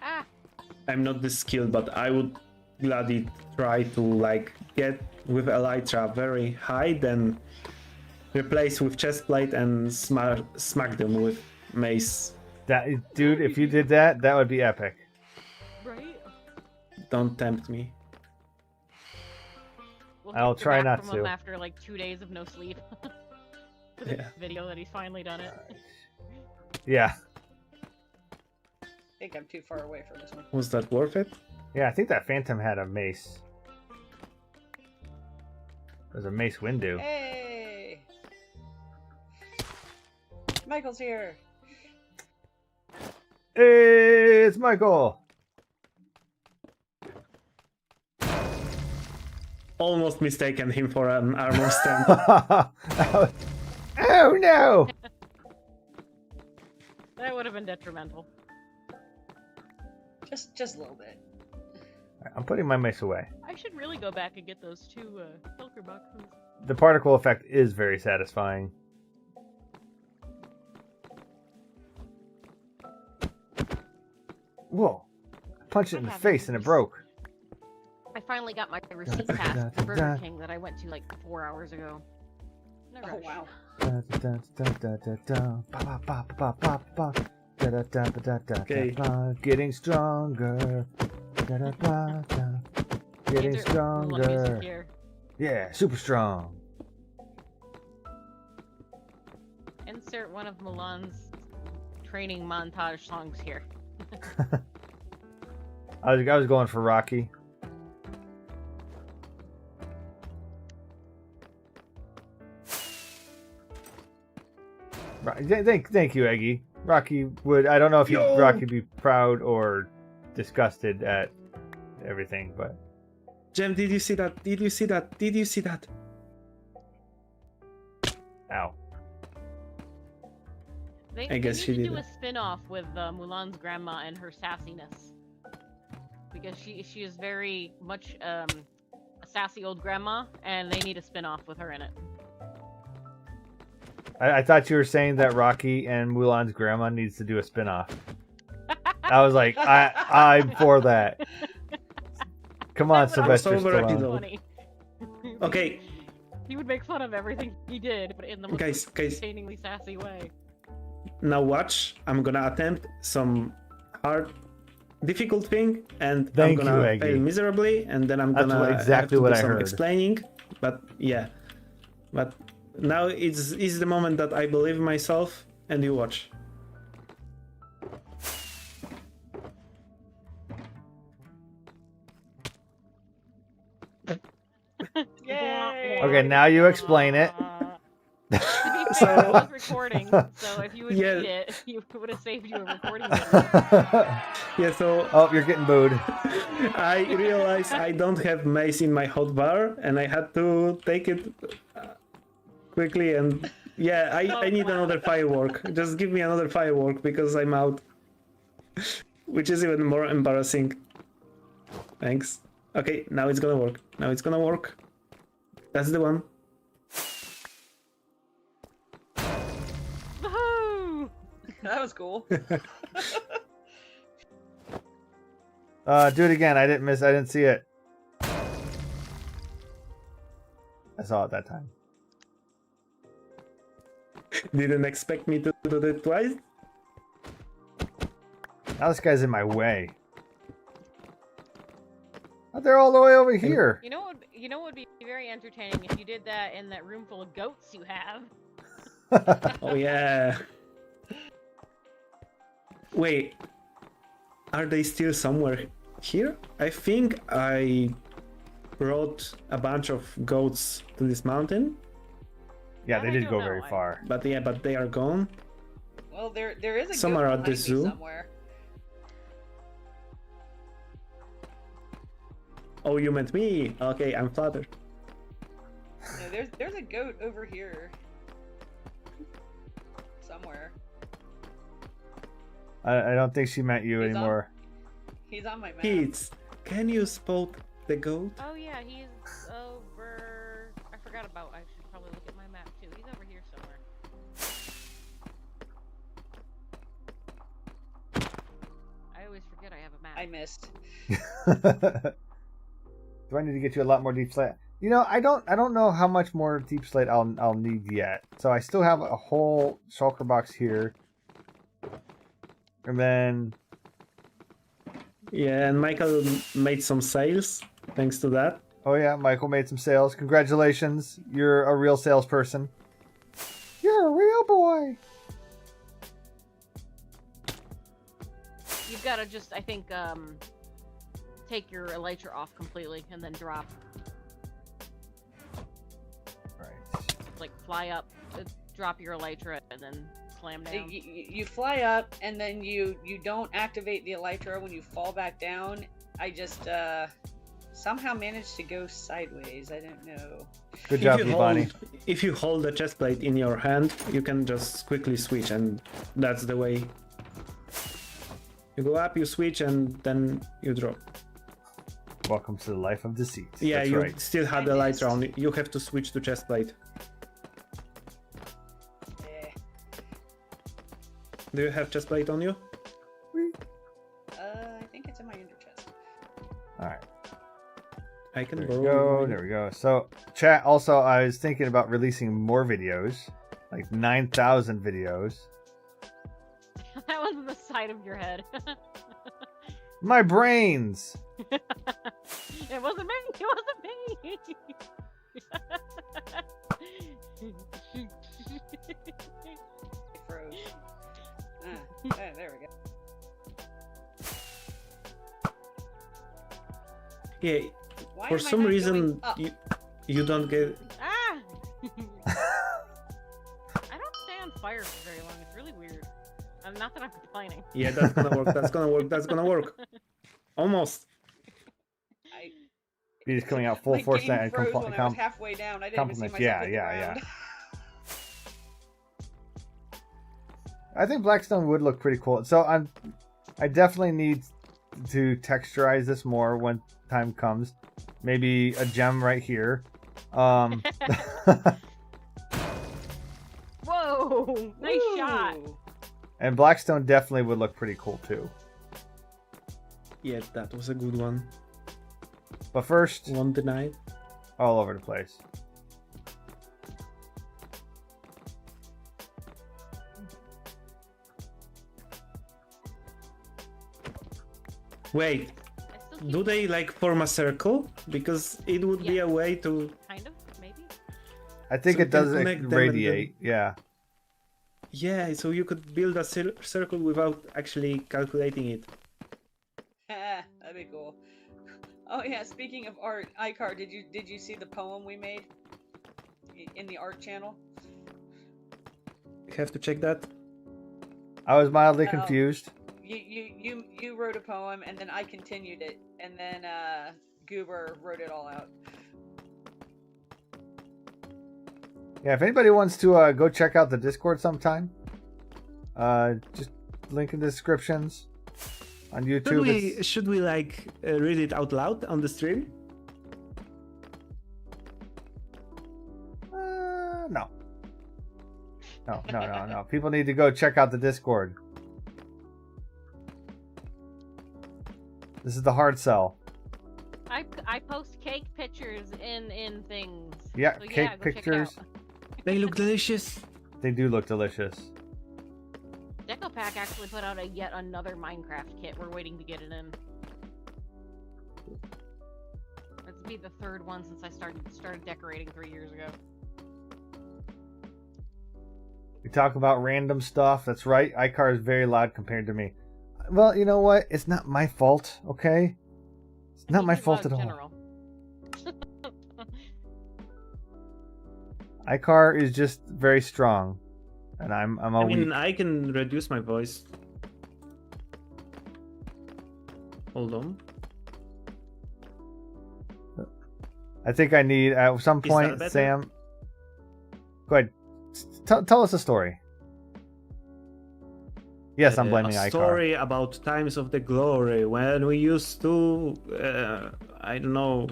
Ah! I'm not this skilled, but I would gladly try to like get with Elytra very high, then replace with chest plate and smack them with mace. That dude, if you did that, that would be epic. Right? Don't tempt me. We'll I'll hear try back not from him to. after like 2 days of no sleep. For the Yeah. video that he's finally done it. Yeah. I think I'm too far away from this one. Was that worth it? Yeah, I think that Phantom had a mace. There's a mace window. Hey! Michael's here. Hey, it's Michael. Almost mistaken him for an armor stand. Oh no! That would have been detrimental. Just a little bit. I'm putting my mace away. I should really go back and get those 2 Pilker boxes. The particle effect is very satisfying. Whoa. Punched it in the face and it broke. I finally got my receipt pass for Burger King that I went to like 4 hours ago. No Oh rush. wow. Okay. Getting stronger. Getting Insert Mulan music stronger. here. Yeah, super strong. Insert one of Mulan's training montage songs here. I was going for Rocky. Thank you, Eggy. Rocky would. I don't know if Rocky would be proud or disgusted at everything, but. Jem, did you see that? Did you see that? Did you see that? Ow. They guess need she to did do it. a spin-off with Mulan's grandma and her sassiness. Because she is very much a sassy old grandma, and they need a spin-off with her in it. I thought you were saying that Rocky and Mulan's grandma needs to do a spin-off. I was like, I'm for that. Come on, That would Sylvester also already Stallone. know. Funny. Okay, He would make fun of everything he did, but in the most Guys. entertainingly sassy way. now watch. I'm gonna attempt some hard, difficult thing, and Thank I'm you, gonna Eggy. fail miserably, and then I'm That's gonna exactly have to what do I some heard. explaining. But yeah, but now it's the moment that I believe in myself, and you watch. Yay! Okay, now you explain it. To be fair, So- I was recording, so if you would Yeah. read it, you would have saved you a recording. Yeah, so Oh, you're getting booed. I realized I don't have mace in my hotbar, and I had to take it quickly. And yeah, I need another firework. Just give me another firework because I'm out. which is even more embarrassing. Thanks. Okay, now it's gonna work. Now it's gonna work. That's the one. Woohoo! That was cool. Do it again. I didn't see it. I saw it that time. Didn't expect me to do that twice. Now this guy's in my way. Oh, they're all the way over here. You know what would be very entertaining if you did that in that room full of goats you have. Oh yeah. Wait. Are they still somewhere here? I think I brought a bunch of goats to this mountain. Yeah, they I did don't go know. very far. But yeah, but they are gone. Well, there is a Some goat are at the behind me zoo. somewhere. Oh, you meant me? Okay, I'm flattered. No, there's a goat over here. Somewhere. I don't think she meant you He's on- anymore. He's on my map. Pete, can you spot the goat? Oh yeah, he's over. I forgot about. I should probably look at my map too. He's over here somewhere. I always forget I have a map. I missed. Do I need to get you a lot more deep slate? You know, I don't know how much more deep slate I'll need yet. So I still have a whole shulker box here. And then Yeah, and Michael made some sales thanks to that. oh yeah, Michael made some sales. Congratulations. You're a real salesperson. You're a real boy. You've got to just, I think, take your elytra off completely and then drop, Right. like fly up, drop your elytra and then slam down. You fly up and then you don't activate the elytra when you fall back down. I just somehow managed to go sideways. I don't know. Good job, Ivani. If you hold the chest plate in your hand, you can just quickly switch, and that's the way. You go up, you switch, and then you drop. Welcome to the life of deceit. Yeah, That's you right. still have the light on. You have to switch to chest plate. Eh. Do you have chest plate on you? I think it's in my under chest. All right. I can There we borrow go. mine. There we go. So, chat. Also, I was thinking about releasing more videos, like 9,000 videos. That was in the side of your head. My brains. It wasn't me. It wasn't me. I froze. There we go. Yeah, Why for am I some not reason going up? you don't get. Ah! I don't stay on fire for very long. It's really weird. Not that I'm complaining. Yeah, that's gonna work. That's gonna work. That's gonna work. Almost. He's coming out full My force game now and froze when I was halfway down. I didn't even see compliments. myself Yeah, hit the yeah, ground. I think Blackstone would look pretty cool. So I definitely need to texturize this more when time comes. Maybe a gem right here. Whoa! Nice shot. Ooh. And Blackstone definitely would look pretty cool too. Yeah, that was a good one. But first, Won't deny. all over the place. Wait, I still keep do they like form a circle? Because it would be a Yes. way to. kind of, maybe? I think So it you can does connect them and radiate. Yeah. Yeah, so you could build a circle without actually calculating it. That'd be cool. Oh yeah, speaking of art, Icar, did you see the poem we made in the art channel? Have to check that. I was mildly Oh. confused. You wrote a poem and then I continued it and then Goober wrote it all out. Yeah, if anybody wants to go check out the Discord sometime, just link in the descriptions. On YouTube, Should we like read it out loud on the stream? No. No. People need to go check out the Discord. This is the hard sell. I post cake pictures in things. Yeah, So, cake go check it pictures. out. They look delicious. They do look delicious. Deco Pack actually put out yet another Minecraft kit. We're waiting to get it in. That's be the third one since I started decorating 3 years ago. We talk about random stuff. That's right. iCar is very loud compared to me. Well, you know what? It's not my fault, okay? It's not my fault at all. iCar is just very strong. And I'm a I mean, weak. I can reduce my voice. Hold on. I think I need at some Is that point, better? Sam. Go ahead. Tell us a story. Yes, I'm blaming a iCar. story about times of the glory when we used to, I don't know,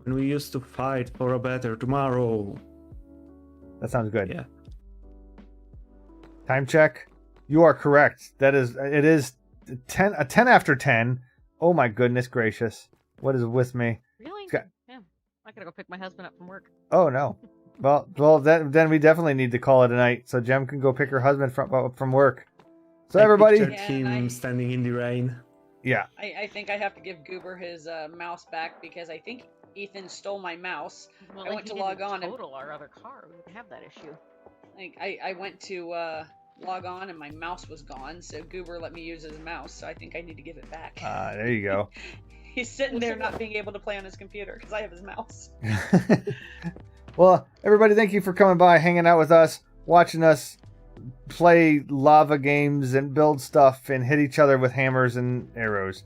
when we used to fight for a better tomorrow. That sounds good. Yeah. Time check. You are correct. It is 10 after 10. Oh my goodness gracious. What is with me? Really? Got- Yeah. I gotta go pick my husband up from work. Oh no. Well, then we definitely need to call it a night so Jem can go pick her husband from work. So I everybody, pictured Yeah, him and I- standing in the rain. yeah. I think I have to give Goober his mouse back because I think Ethan stole my mouse. Well, I like went he to log didn't on and- total our other car. We would have that issue. I went to log on and my mouse was gone, so Goober let me use his mouse, so I think I need to give it back. There you go. He's sitting there not being able to play on his computer because I have his mouse. Well, everybody, thank you for coming by, hanging out with us, watching us play lava games and build stuff and hit each other with hammers and arrows.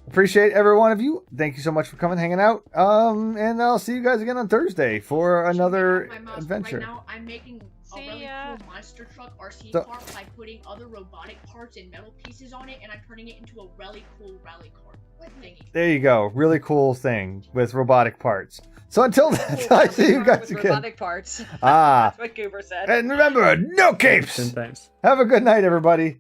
Appreciate every one of you. Thank you so much for coming, hanging out. And I'll see you guys again on Thursday for another My mouse, but adventure. Right now, I'm making a See really ya. cool monster truck RC So- car by putting other robotic parts and metal pieces on it, and I'm turning it into a really cool rally car thingy. There you go. Really cool thing with robotic parts. So until then, I see you guys with again. robotic parts. Ah. That's what Goober said. And remember, no capes. Sometimes. Have a good night, everybody.